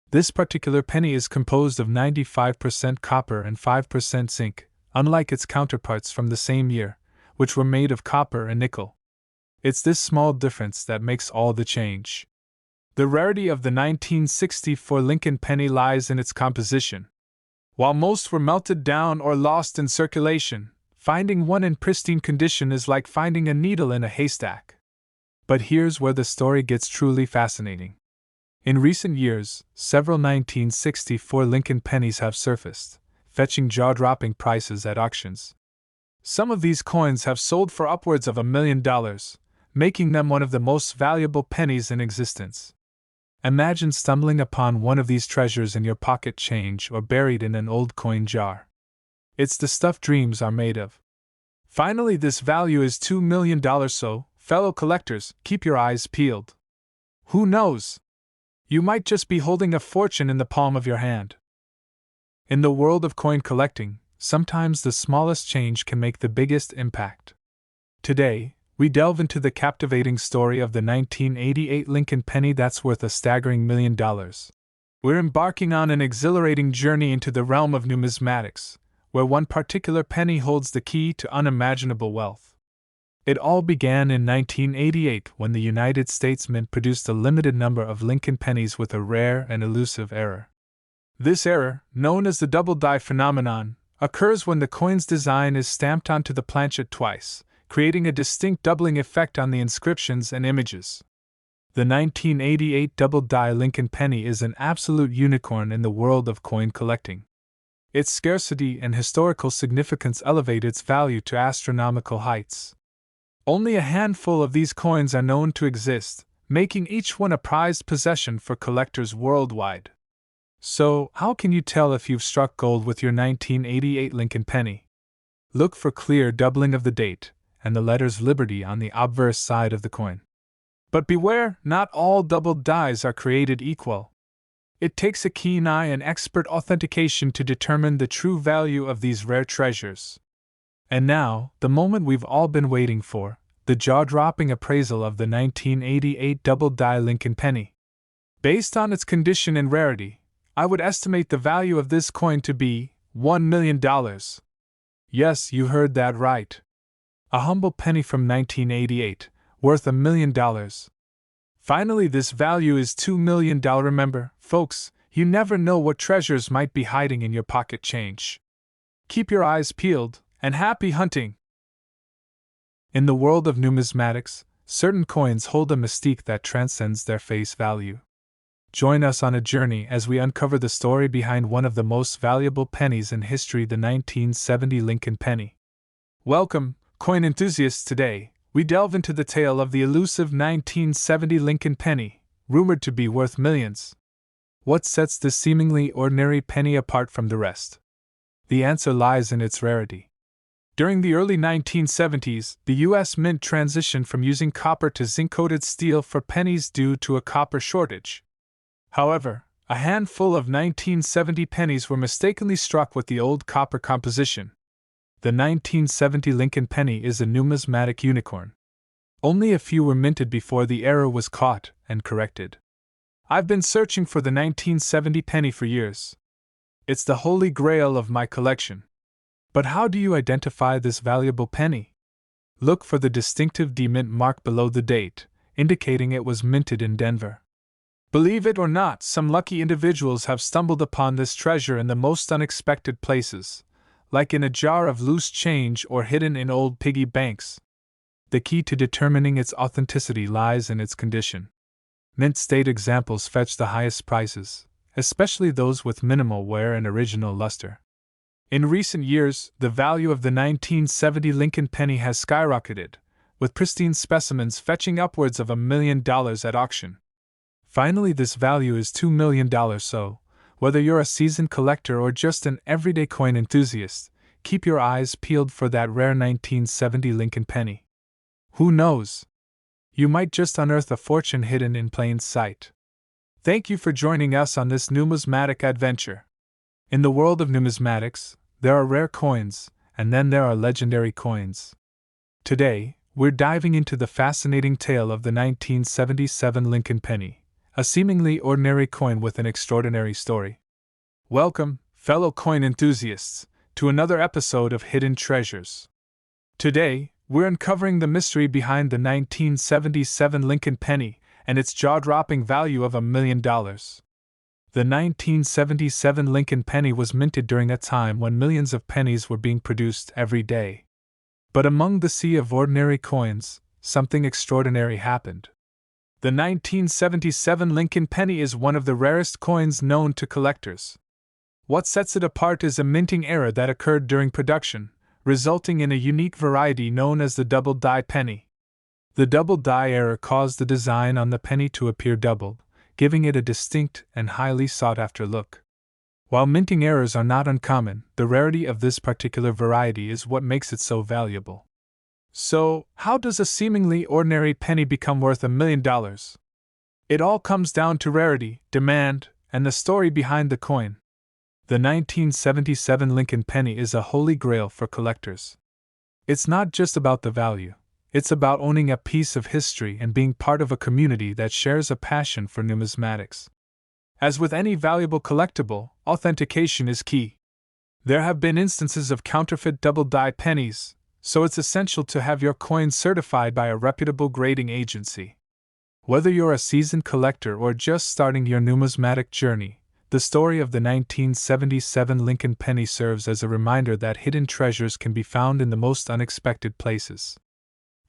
This particular penny is composed of 95% copper and 5% zinc, unlike its counterparts from the same year, which were made of copper and nickel. It's this small difference that makes all the change. The rarity of the 1964 Lincoln penny lies in its composition. While most were melted down or lost in circulation, finding one in pristine condition is like finding a needle in a haystack. But here's where the story gets truly fascinating. In recent years, several 1964 Lincoln pennies have surfaced, fetching jaw-dropping prices at auctions. Some of these coins have sold for upwards of $1 million, making them one of the most valuable pennies in existence. Imagine stumbling upon one of these treasures in your pocket change or buried in an old coin jar. It's the stuff dreams are made of. Finally, this value is $2 million, so, fellow collectors, keep your eyes peeled. Who knows? You might just be holding a fortune in the palm of your hand. In the world of coin collecting, sometimes the smallest change can make the biggest impact. Today, we delve into the captivating story of the 1988 Lincoln penny that's worth a staggering $1 million. We're embarking on an exhilarating journey into the realm of numismatics, where one particular penny holds the key to unimaginable wealth. It all began in 1988 when the United States Mint produced a limited number of Lincoln pennies with a rare and elusive error. This error, known as the double die phenomenon, occurs when the coin's design is stamped onto the planchet twice, creating a distinct doubling effect on the inscriptions and images. The 1988 double die Lincoln penny is an absolute unicorn in the world of coin collecting. Its scarcity and historical significance elevate its value to astronomical heights. Only a handful of these coins are known to exist, making each one a prized possession for collectors worldwide. So, how can you tell if you've struck gold with your 1988 Lincoln penny? Look for clear doubling of the date and the letters Liberty on the obverse side of the coin. But beware, not all double dies are created equal. It takes a keen eye and expert authentication to determine the true value of these rare treasures. And now, the moment we've all been waiting for, the jaw-dropping appraisal of the 1988 double die Lincoln penny. Based on its condition and rarity, I would estimate the value of this coin to be $1 million. Yes, you heard that right. A humble penny from 1988, worth $1 million. Finally, this value is $2 million. Remember, folks, you never know what treasures might be hiding in your pocket change. Keep your eyes peeled, and happy hunting! In the world of numismatics, certain coins hold a mystique that transcends their face value. Join us on a journey as we uncover the story behind one of the most valuable pennies in history, the 1970 Lincoln penny. Welcome, coin enthusiasts. Today, we delve into the tale of the elusive 1970 Lincoln penny, rumored to be worth millions. What sets this seemingly ordinary penny apart from the rest? The answer lies in its rarity. During the early 1970s, the U.S. Mint transitioned from using copper to zinc-coated steel for pennies due to a copper shortage. However, a handful of 1970 pennies were mistakenly struck with the old copper composition. The 1970 Lincoln penny is a numismatic unicorn. Only a few were minted before the error was caught and corrected. I've been searching for the 1970 penny for years. It's the holy grail of my collection. But how do you identify this valuable penny? Look for the distinctive D-mint mark below the date, indicating it was minted in Denver. Believe it or not, some lucky individuals have stumbled upon this treasure in the most unexpected places, like in a jar of loose change or hidden in old piggy banks. The key to determining its authenticity lies in its condition. Mint state examples fetch the highest prices, especially those with minimal wear and original luster. In recent years, the value of the 1970 Lincoln penny has skyrocketed, with pristine specimens fetching upwards of $1 million at auction. Finally, this value is $2 million, so, whether you're a seasoned collector or just an everyday coin enthusiast, keep your eyes peeled for that rare 1970 Lincoln penny. Who knows? You might just unearth a fortune hidden in plain sight. Thank you for joining us on this numismatic adventure. In the world of numismatics, there are rare coins, and then there are legendary coins. Today, we're diving into the fascinating tale of the 1977 Lincoln penny, a seemingly ordinary coin with an extraordinary story. Welcome, fellow coin enthusiasts, to another episode of Hidden Treasures. Today, we're uncovering the mystery behind the 1977 Lincoln penny and its jaw-dropping value of $1 million. The 1977 Lincoln penny was minted during a time when millions of pennies were being produced every day. But among the sea of ordinary coins, something extraordinary happened. The 1977 Lincoln penny is one of the rarest coins known to collectors. What sets it apart is a minting error that occurred during production, resulting in a unique variety known as the double die penny. The double die error caused the design on the penny to appear doubled, giving it a distinct and highly sought-after look. While minting errors are not uncommon, the rarity of this particular variety is what makes it so valuable. So, how does a seemingly ordinary penny become worth $1 million? It all comes down to rarity, demand, and the story behind the coin. The 1977 Lincoln penny is a holy grail for collectors. It's not just about the value, it's about owning a piece of history and being part of a community that shares a passion for numismatics. As with any valuable collectible, authentication is key. There have been instances of counterfeit double-die pennies, so it's essential to have your coin certified by a reputable grading agency. Whether you're a seasoned collector or just starting your numismatic journey, the story of the 1977 Lincoln penny serves as a reminder that hidden treasures can be found in the most unexpected places.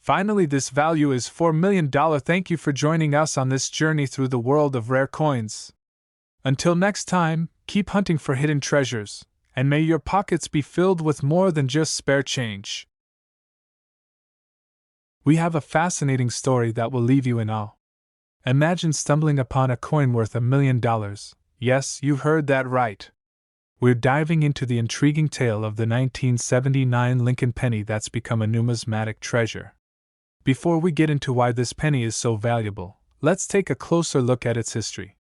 Finally, this value is $4 million. Thank you for joining us on this journey through the world of rare coins. Until next time, keep hunting for hidden treasures, and may your pockets be filled with more than just spare change. We have a fascinating story that will leave you in awe. Imagine stumbling upon a coin worth $1 million. Yes, you've heard that right. We're diving into the intriguing tale of the 1979 Lincoln penny that's become a numismatic treasure. Before we get into why this penny is so valuable, let's take a closer look at its history.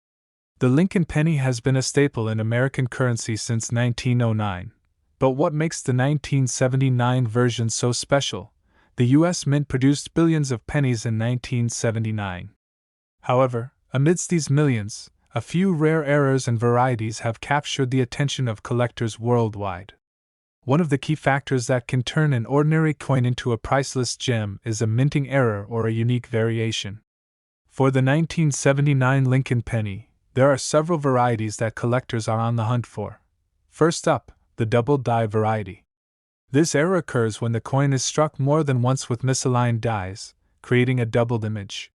The Lincoln penny has been a staple in American currency since 1909. But what makes the 1979 version so special? The U.S. Mint produced billions of pennies in 1979. However, amidst these millions, a few rare errors and varieties have captured the attention of collectors worldwide. One of the key factors that can turn an ordinary coin into a priceless gem is a minting error or a unique variation. For the 1979 Lincoln penny, there are several varieties that collectors are on the hunt for. First up, the double die variety. This error occurs when the coin is struck more than once with misaligned dies, creating a doubled image.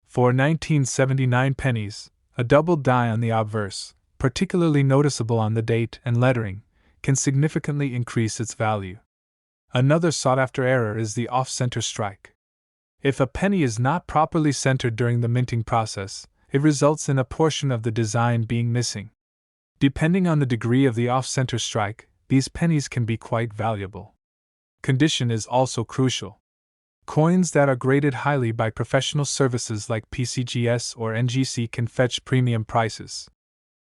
For 1979 pennies, a double die on the obverse, particularly noticeable on the date and lettering, can significantly increase its value. Another sought-after error is the off-center strike. If a penny is not properly centered during the minting process, it results in a portion of the design being missing. Depending on the degree of the off-center strike, these pennies can be quite valuable. Condition is also crucial. Coins that are graded highly by professional services like PCGS or NGC can fetch premium prices.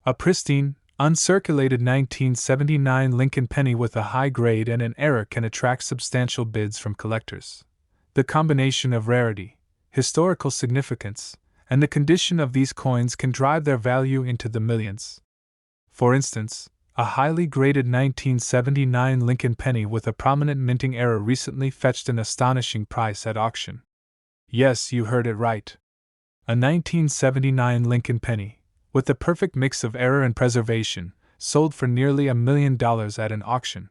A pristine, uncirculated 1979 Lincoln penny with a high grade and an error can attract substantial bids from collectors. The combination of rarity, historical significance, and the condition of these coins can drive their value into the millions. For instance, a highly graded 1979 Lincoln penny with a prominent minting error recently fetched an astonishing price at auction. Yes, you heard it right. A 1979 Lincoln penny, with the perfect mix of error and preservation, sold for nearly $1 million at an auction.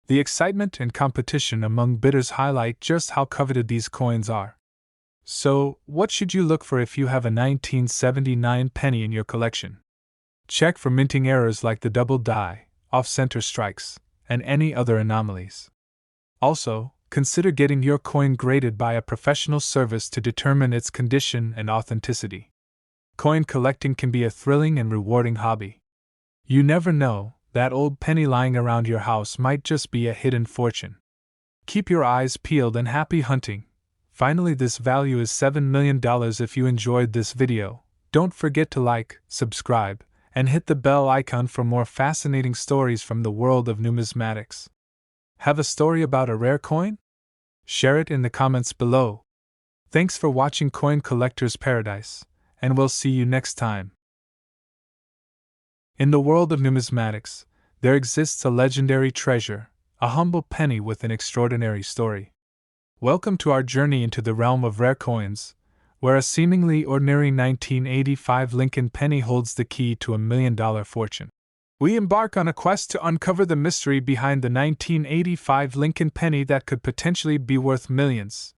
The excitement and competition among bidders highlight just how coveted these coins are. So, what should you look for if you have a 1979 penny in your collection? Check for minting errors like the double die, off-center strikes, and any other anomalies. Also, consider getting your coin graded by a professional service to determine its condition and authenticity. Coin collecting can be a thrilling and rewarding hobby. You never know, that old penny lying around your house might just be a hidden fortune. Keep your eyes peeled and happy hunting. Finally, this value is $7 million. If you enjoyed this video, don't forget to like, subscribe, and hit the bell icon for more fascinating stories from the world of numismatics. Have a story about a rare coin? Share it in the comments below. Thanks for watching Coin Collector's Paradise, and we'll see you next time. In the world of numismatics, there exists a legendary treasure, a humble penny with an extraordinary story. Welcome to our journey into the realm of rare coins, where a seemingly ordinary 1985 Lincoln penny holds the key to $1 million fortune. We embark on a quest to uncover the mystery behind the 1985 Lincoln penny that could potentially be worth millions.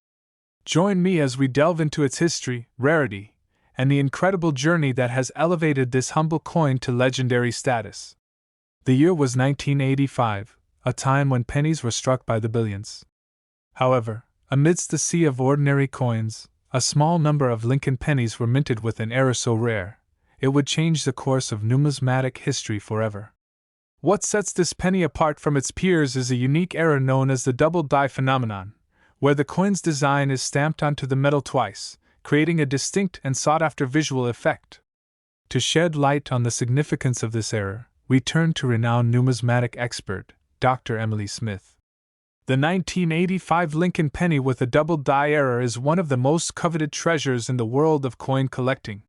Join me as we delve into its history, rarity, and the incredible journey that has elevated this humble coin to legendary status. The year was 1985, a time when pennies were struck by the billions. However, amidst the sea of ordinary coins, a small number of Lincoln pennies were minted with an error so rare, it would change the course of numismatic history forever. What sets this penny apart from its peers is a unique error known as the double die phenomenon, where the coin's design is stamped onto the metal twice, creating a distinct and sought-after visual effect. To shed light on the significance of this error, we turn to renowned numismatic expert, Dr. Emily Smith. The 1985 Lincoln penny with a double die error is one of the most coveted treasures in the world of coin collecting.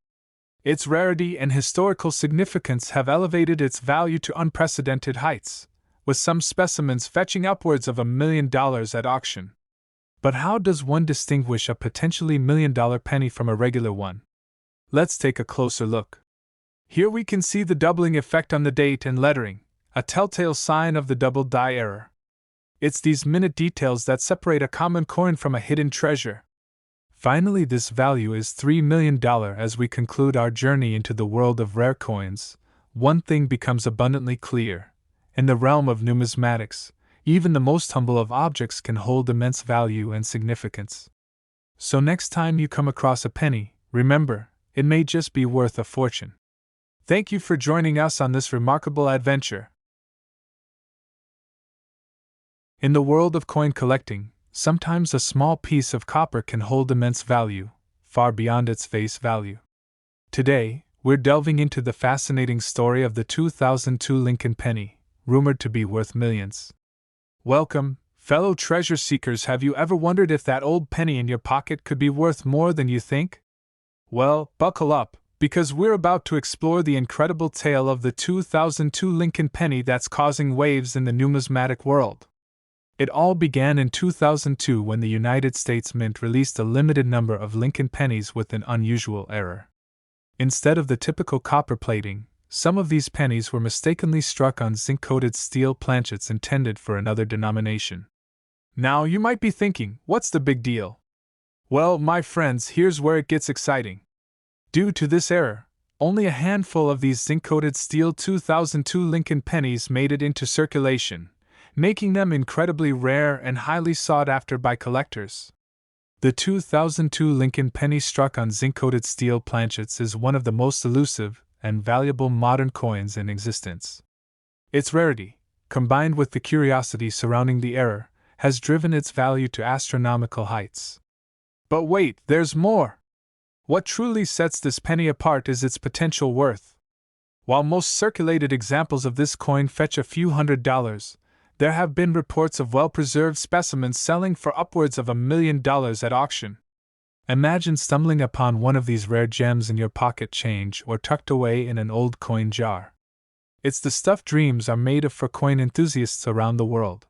Its rarity and historical significance have elevated its value to unprecedented heights, with some specimens fetching upwards of $1 million at auction. But how does one distinguish a potentially $1 million penny from a regular one? Let's take a closer look. Here we can see the doubling effect on the date and lettering, a telltale sign of the double die error. It's these minute details that separate a common coin from a hidden treasure. Finally, this value is $3 million. As we conclude our journey into the world of rare coins, one thing becomes abundantly clear. In the realm of numismatics, even the most humble of objects can hold immense value and significance. So next time you come across a penny, remember, it may just be worth a fortune. Thank you for joining us on this remarkable adventure. In the world of coin collecting, sometimes a small piece of copper can hold immense value, far beyond its face value. Today, we're delving into the fascinating story of the 2002 Lincoln penny, rumored to be worth millions. Welcome, fellow treasure seekers. Have you ever wondered if that old penny in your pocket could be worth more than you think? Well, buckle up, because we're about to explore the incredible tale of the 2002 Lincoln penny that's causing waves in the numismatic world. It all began in 2002 when the United States Mint released a limited number of Lincoln pennies with an unusual error. Instead of the typical copper plating, some of these pennies were mistakenly struck on zinc-coated steel planchets intended for another denomination. Now you might be thinking, what's the big deal? Well, my friends, here's where it gets exciting. Due to this error, only a handful of these zinc-coated steel 2002 Lincoln pennies made it into circulation, making them incredibly rare and highly sought after by collectors. The 2002 Lincoln penny struck on zinc-coated steel planchets is one of the most elusive and valuable modern coins in existence. Its rarity, combined with the curiosity surrounding the era, has driven its value to astronomical heights. But wait, there's more! What truly sets this penny apart is its potential worth. While most circulated examples of this coin fetch a few $100s, there have been reports of well-preserved specimens selling for upwards of $1 million at auction. Imagine stumbling upon one of these rare gems in your pocket change or tucked away in an old coin jar. It's the stuff dreams are made of for coin enthusiasts around the world.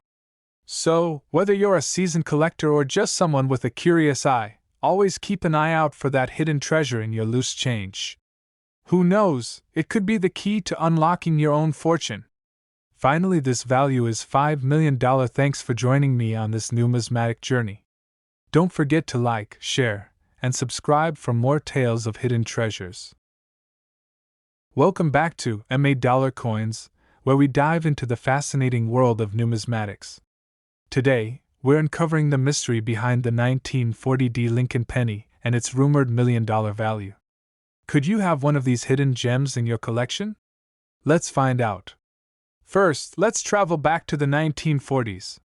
So, whether you're a seasoned collector or just someone with a curious eye, always keep an eye out for that hidden treasure in your loose change. Who knows, it could be the key to unlocking your own fortune. Finally, this value is $5 million. Thanks for joining me on this numismatic journey. Don't forget to like, share, and subscribe for more tales of hidden treasures. Welcome back to $MA Coins, where we dive into the fascinating world of numismatics. Today, we're uncovering the mystery behind the 1940 Lincoln penny and its rumored $1 million value. Could you have one of these hidden gems in your collection? Let's find out. First, let's travel back to the 1940s.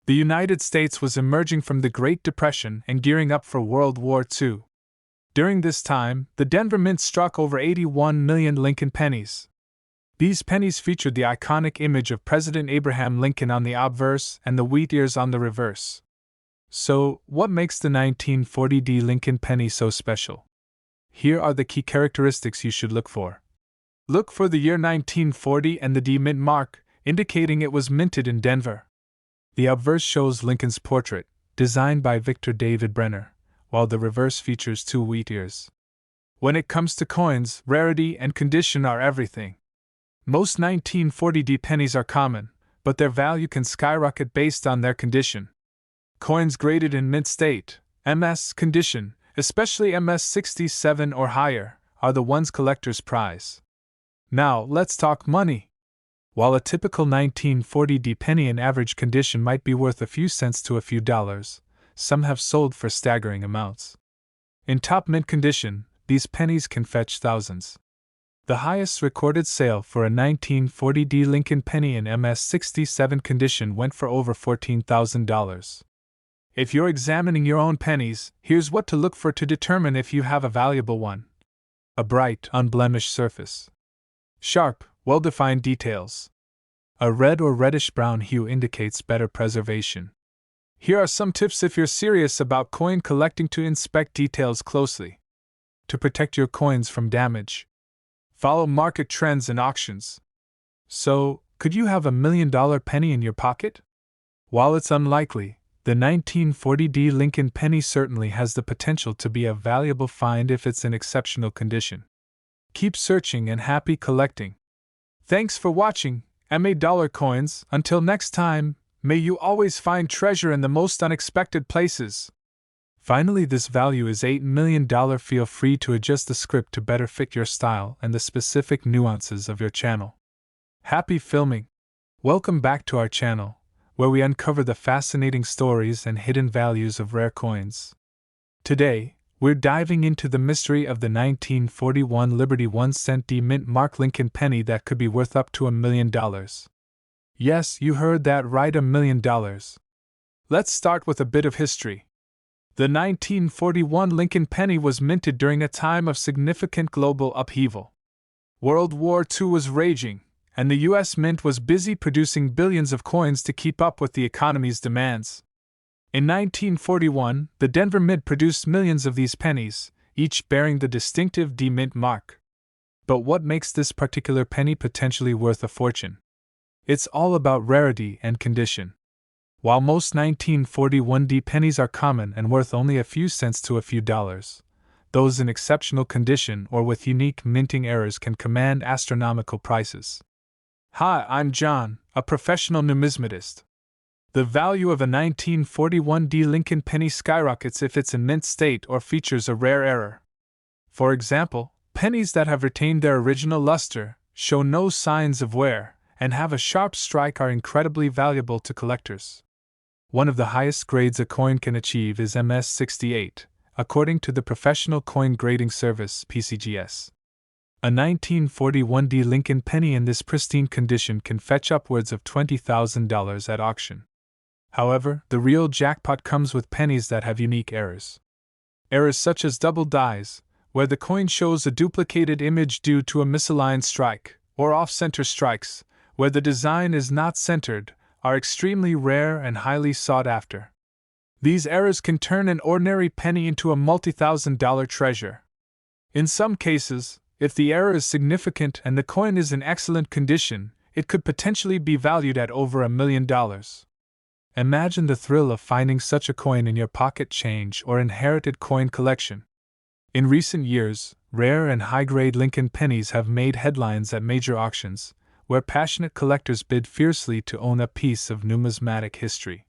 The United States was emerging from the Great Depression and gearing up for World War II. During this time, the Denver Mint struck over 81 million Lincoln pennies. These pennies featured the iconic image of President Abraham Lincoln on the obverse and the wheat ears on the reverse. So, what makes the 1940 Lincoln penny so special? Here are the key characteristics you should look for. Look for the year 1940 and the D mint mark, indicating it was minted in Denver. The obverse shows Lincoln's portrait, designed by Victor David Brenner, while the reverse features two wheat ears. When it comes to coins, rarity and condition are everything. Most 1940 pennies are common, but their value can skyrocket based on their condition. Coins graded in mint state, MS condition, especially MS 67 or higher, are the ones collectors prize. Now, let's talk money. While a typical 1940 penny in average condition might be worth a few cents to a few dollars, some have sold for staggering amounts. In top mint condition, these pennies can fetch thousands. The highest recorded sale for a 1940 Lincoln penny in MS 67 condition went for over $14,000. If you're examining your own pennies, here's what to look for to determine if you have a valuable one. A bright, unblemished surface. Sharp, well-defined details. A red or reddish-brown hue indicates better preservation. Here are some tips if you're serious about coin collecting to inspect details closely. To protect your coins from damage. Follow market trends and auctions. So, could you have $1 million penny in your pocket? While it's unlikely, the 1940 Lincoln penny certainly has the potential to be a valuable find if it's in exceptional condition. Keep searching and happy collecting. Thanks for watching, MA Coins. Until next time, may you always find treasure in the most unexpected places. Finally, this value is $8 million. Feel free to adjust the script to better fit your style and the specific nuances of your channel. Happy filming! Welcome back to our channel, where we uncover the fascinating stories and hidden values of rare coins. Today, we're diving into the mystery of the 1941 Liberty 1-cent D mint mark Lincoln penny that could be worth up to $1 million. Yes, you heard that right, $1 million. Let's start with a bit of history. The 1941 Lincoln penny was minted during a time of significant global upheaval. World War II was raging, and the U.S. Mint was busy producing billions of coins to keep up with the economy's demands. In 1941, the Denver Mint produced millions of these pennies, each bearing the distinctive D mint mark. But what makes this particular penny potentially worth a fortune? It's all about rarity and condition. While most 1941 D pennies are common and worth only a few cents to a few dollars, those in exceptional condition or with unique minting errors can command astronomical prices. Hi, I'm John, a professional numismatist. The value of a 1941 D Lincoln penny skyrockets if it's in mint state or features a rare error. For example, pennies that have retained their original luster, show no signs of wear, and have a sharp strike are incredibly valuable to collectors. One of the highest grades a coin can achieve is MS68, according to the Professional Coin Grading Service (PCGS). A 1941D Lincoln penny in this pristine condition can fetch upwards of $20,000 at auction. However, the real jackpot comes with pennies that have unique errors. Errors such as double dies, where the coin shows a duplicated image due to a misaligned strike, or off-center strikes, where the design is not centered, are extremely rare and highly sought after. These errors can turn an ordinary penny into a multi-thousand-dollar treasure. In some cases, if the error is significant and the coin is in excellent condition, it could potentially be valued at over $1 million. Imagine the thrill of finding such a coin in your pocket change or inherited coin collection. In recent years, rare and high-grade Lincoln pennies have made headlines at major auctions, where passionate collectors bid fiercely to own a piece of numismatic history.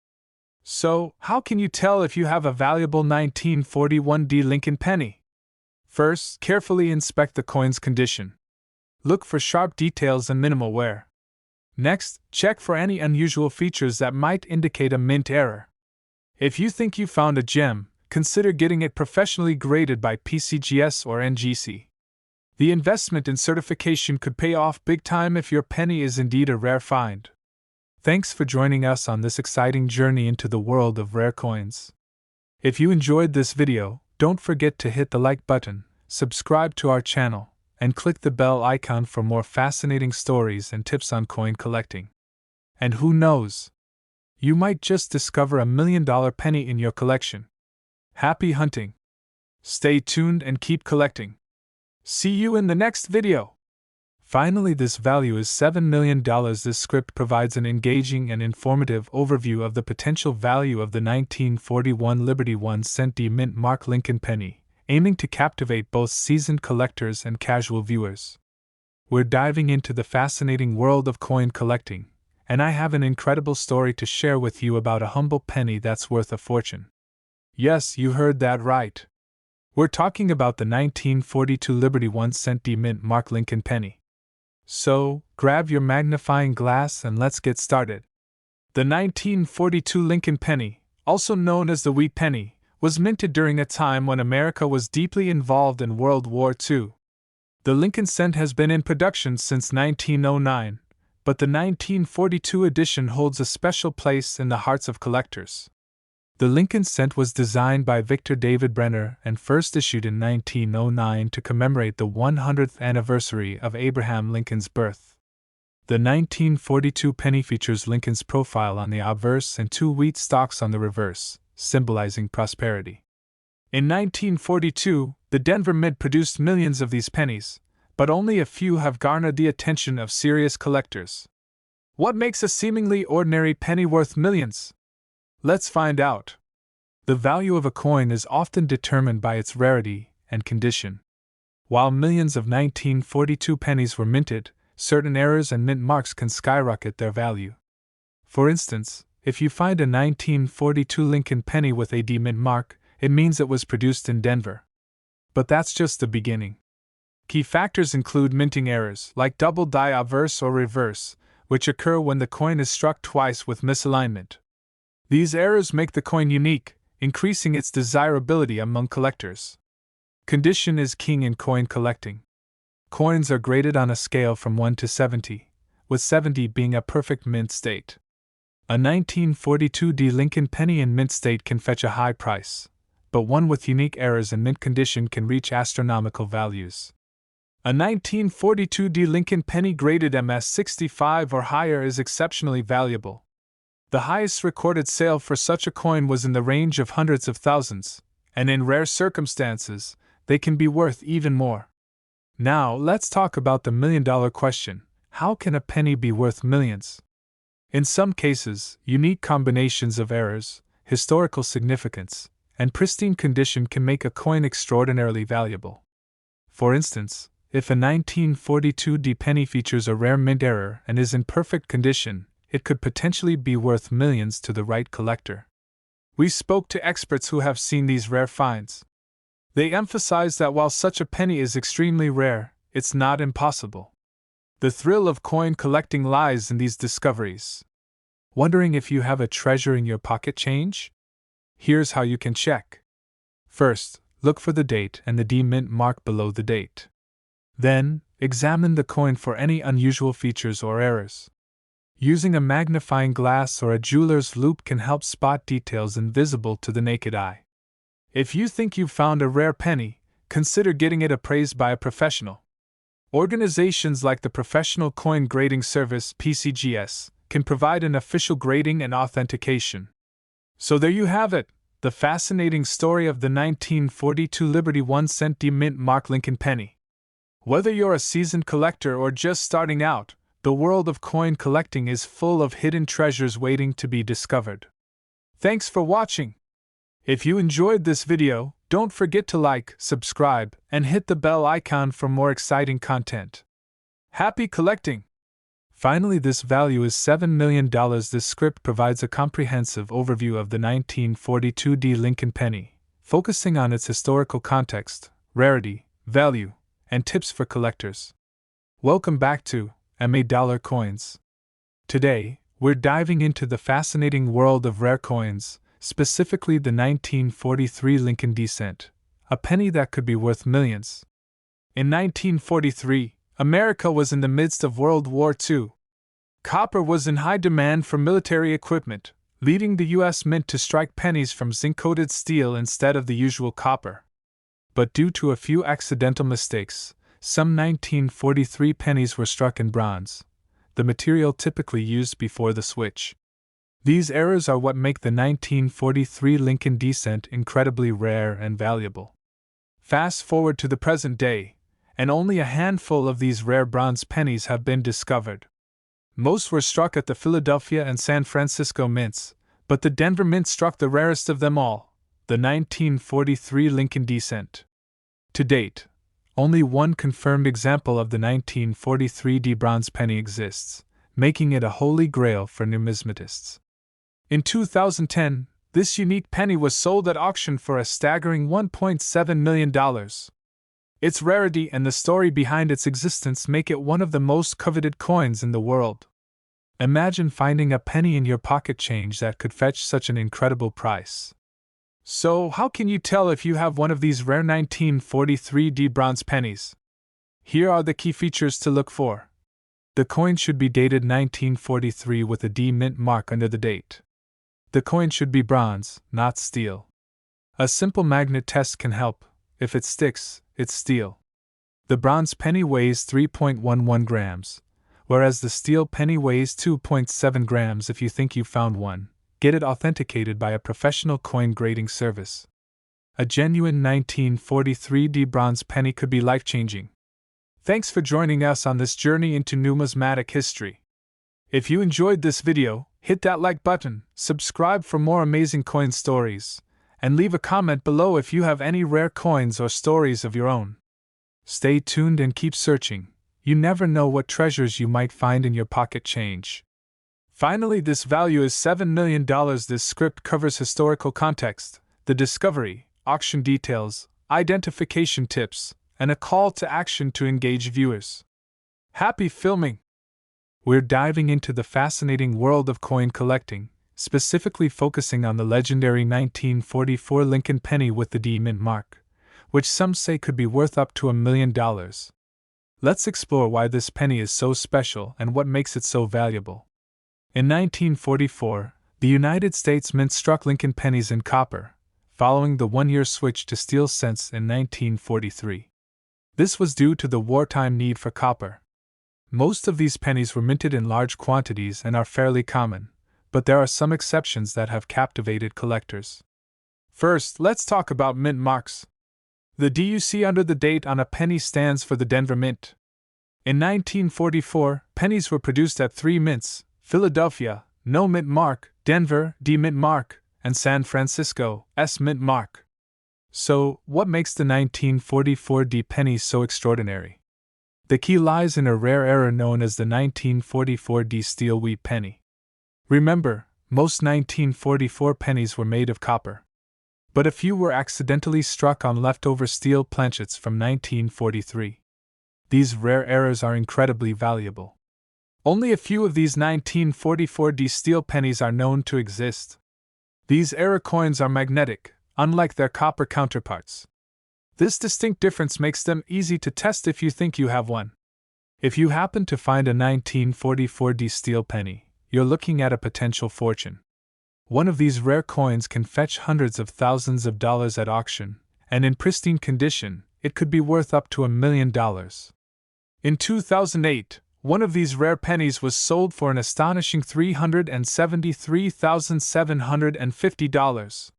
So, how can you tell if you have a valuable 1941D Lincoln penny? First, carefully inspect the coin's condition. Look for sharp details and minimal wear. Next, check for any unusual features that might indicate a mint error. If you think you found a gem, consider getting it professionally graded by PCGS or NGC. The investment in certification could pay off big time if your penny is indeed a rare find. Thanks for joining us on this exciting journey into the world of rare coins. If you enjoyed this video, don't forget to hit the like button, subscribe to our channel, and click the bell icon for more fascinating stories and tips on coin collecting. And who knows? You might just discover $1 million penny in your collection. Happy hunting! Stay tuned and keep collecting. See you in the next video! Finally, this value is $7 million. This script provides an engaging and informative overview of the potential value of the 1941 Liberty 1-cent D-Mint Mark Lincoln penny, aiming to captivate both seasoned collectors and casual viewers. We're diving into the fascinating world of coin collecting, and I have an incredible story to share with you about a humble penny that's worth a fortune. Yes, you heard that right. We're talking about the 1942 Liberty 1-cent D-Mint Mark Lincoln penny. So, grab your magnifying glass and let's get started. The 1942 Lincoln penny, also known as the wheat penny, was minted during a time when America was deeply involved in World War II. The Lincoln cent has been in production since 1909, but the 1942 edition holds a special place in the hearts of collectors. The Lincoln cent was designed by Victor David Brenner and first issued in 1909 to commemorate the 100th anniversary of Abraham Lincoln's birth. The 1942 penny features Lincoln's profile on the obverse and 2 wheat stalks on the reverse, symbolizing prosperity. In 1942, the Denver Mint produced millions of these pennies, but only a few have garnered the attention of serious collectors. What makes a seemingly ordinary penny worth millions? Let's find out. The value of a coin is often determined by its rarity and condition. While millions of 1942 pennies were minted, certain errors and mint marks can skyrocket their value. For instance, if you find a 1942 Lincoln penny with a D-Mint mark, it means it was produced in Denver. But that's just the beginning. Key factors include minting errors, like double die obverse or reverse, which occur when the coin is struck twice with misalignment. These errors make the coin unique, increasing its desirability among collectors. Condition is king in coin collecting. Coins are graded on a scale from 1 to 70, with 70 being a perfect mint state. A 1942 D Lincoln penny in mint state can fetch a high price, but one with unique errors in mint condition can reach astronomical values. A 1942 D Lincoln penny graded MS65 or higher is exceptionally valuable. The highest recorded sale for such a coin was in the range of hundreds of thousands, and in rare circumstances, they can be worth even more. Now, let's talk about the million-dollar question: how can a penny be worth millions? In some cases, unique combinations of errors, historical significance, and pristine condition can make a coin extraordinarily valuable. For instance, if a 1942 D penny features a rare mint error and is in perfect condition, it could potentially be worth millions to the right collector. We spoke to experts who have seen these rare finds. They emphasize that while such a penny is extremely rare, it's not impossible. The thrill of coin collecting lies in these discoveries. Wondering if you have a treasure in your pocket change? Here's how you can check. First, look for the date and the D mint mark below the date. Then, examine the coin for any unusual features or errors. Using a magnifying glass or a jeweler's loupe can help spot details invisible to the naked eye. If you think you've found a rare penny, consider getting it appraised by a professional. Organizations like the Professional Coin Grading Service (PCGS) can provide an official grading and authentication. So there you have it, the fascinating story of the 1942 Liberty 1-cent D mint mark Lincoln penny. Whether you're a seasoned collector or just starting out, the world of coin collecting is full of hidden treasures waiting to be discovered. Thanks for watching. If you enjoyed this video, don't forget to like, subscribe, and hit the bell icon for more exciting content. Happy collecting! Finally, this value is $7 million. This script provides a comprehensive overview of the 1942 D Lincoln penny, focusing on its historical context, rarity, value, and tips for collectors. Welcome back to MA Dollar Coins. Today, we're diving into the fascinating world of rare coins, specifically the 1943 Lincoln D cent, a penny that could be worth millions. In 1943, America was in the midst of World War II. Copper was in high demand for military equipment, leading the U.S. Mint to strike pennies from zinc-coated steel instead of the usual copper. But due to a few accidental mistakes, some 1943 pennies were struck in bronze, the material typically used before the switch. These errors are what make the 1943 Lincoln D cent incredibly rare and valuable. Fast forward to the present day, and only a handful of these rare bronze pennies have been discovered. Most were struck at the Philadelphia and San Francisco mints, but the Denver Mint struck the rarest of them all, the 1943 Lincoln D cent. To date, only one confirmed example of the 1943 D bronze penny exists, making it a holy grail for numismatists. In 2010, this unique penny was sold at auction for a staggering $1.7 million. Its rarity and the story behind its existence make it one of the most coveted coins in the world. Imagine finding a penny in your pocket change that could fetch such an incredible price. So, how can you tell if you have one of these rare 1943 D bronze pennies? Here are the key features to look for. The coin should be dated 1943 with a D mint mark under the date. The coin should be bronze, not steel. A simple magnet test can help. If it sticks, it's steel. The bronze penny weighs 3.11 grams, whereas the steel penny weighs 2.7 grams. If you think you found one, get it authenticated by a professional coin grading service. A genuine 1943 D bronze penny could be life-changing. Thanks for joining us on this journey into numismatic history. If you enjoyed this video, hit that like button, subscribe for more amazing coin stories, and leave a comment below if you have any rare coins or stories of your own. Stay tuned and keep searching. You never know what treasures you might find in your pocket change. Finally, this value is $7 million. This script covers historical context, the discovery, auction details, identification tips, and a call to action to engage viewers. Happy filming! We're diving into the fascinating world of coin collecting, specifically focusing on the legendary 1944 Lincoln penny with the D mint mark, which some say could be worth up to $1 million. Let's explore why this penny is so special and what makes it so valuable. In 1944, the United States Mint struck Lincoln pennies in copper, following the one-year switch to steel cents in 1943. This was due to the wartime need for copper. Most of these pennies were minted in large quantities and are fairly common, but there are some exceptions that have captivated collectors. First, let's talk about mint marks. The D you see under the date on a penny stands for the Denver Mint. In 1944, pennies were produced at three mints: Philadelphia, no mint mark; Denver, D mint mark; and San Francisco, S mint mark. So, what makes the 1944 D penny so extraordinary? The key lies in a rare error known as the 1944 D steel wheat penny. Remember, most 1944 pennies were made of copper. But a few were accidentally struck on leftover steel planchets from 1943. These rare errors are incredibly valuable. Only a few of these 1944D steel pennies are known to exist. These era coins are magnetic, unlike their copper counterparts. This distinct difference makes them easy to test if you think you have one. If you happen to find a 1944D steel penny, you're looking at a potential fortune. One of these rare coins can fetch hundreds of thousands of dollars at auction, and in pristine condition, it could be worth up to $1 million. In 2008, one of these rare pennies was sold for an astonishing $373,750.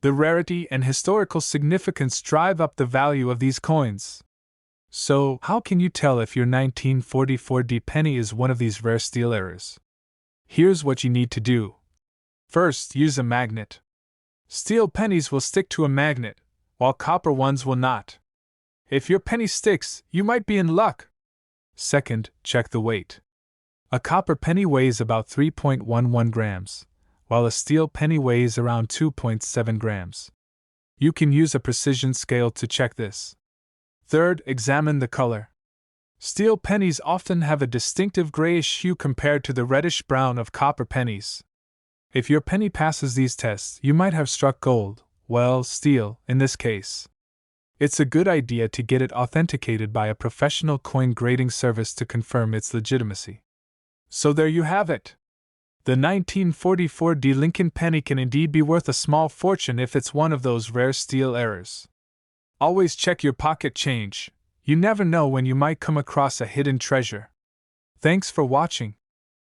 The rarity and historical significance drive up the value of these coins. So, how can you tell if your 1944D penny is one of these rare steel errors? Here's what you need to do. First, use a magnet. Steel pennies will stick to a magnet, while copper ones will not. If your penny sticks, you might be in luck. Second, check the weight. A copper penny weighs about 3.11 grams, while a steel penny weighs around 2.7 grams. You can use a precision scale to check this. Third, examine the color. Steel pennies often have a distinctive grayish hue compared to the reddish-brown of copper pennies. If your penny passes these tests, you might have struck gold, well, steel, in this case. It's a good idea to get it authenticated by a professional coin grading service to confirm its legitimacy. So there you have it. The 1944D Lincoln penny can indeed be worth a small fortune if it's one of those rare steel errors. Always check your pocket change. You never know when you might come across a hidden treasure. Thanks for watching.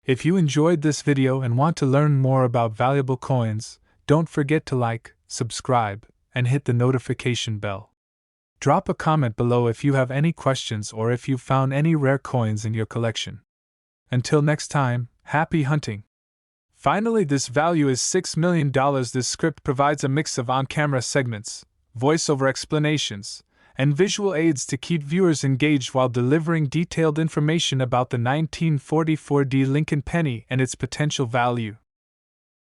If you enjoyed this video and want to learn more about valuable coins, don't forget to like, subscribe, and hit the notification bell. Drop a comment below if you have any questions or if you've found any rare coins in your collection. Until next time, happy hunting! Finally, this value is $6 million. This script provides a mix of on-camera segments, voiceover explanations, and visual aids to keep viewers engaged while delivering detailed information about the 1944D Lincoln penny and its potential value.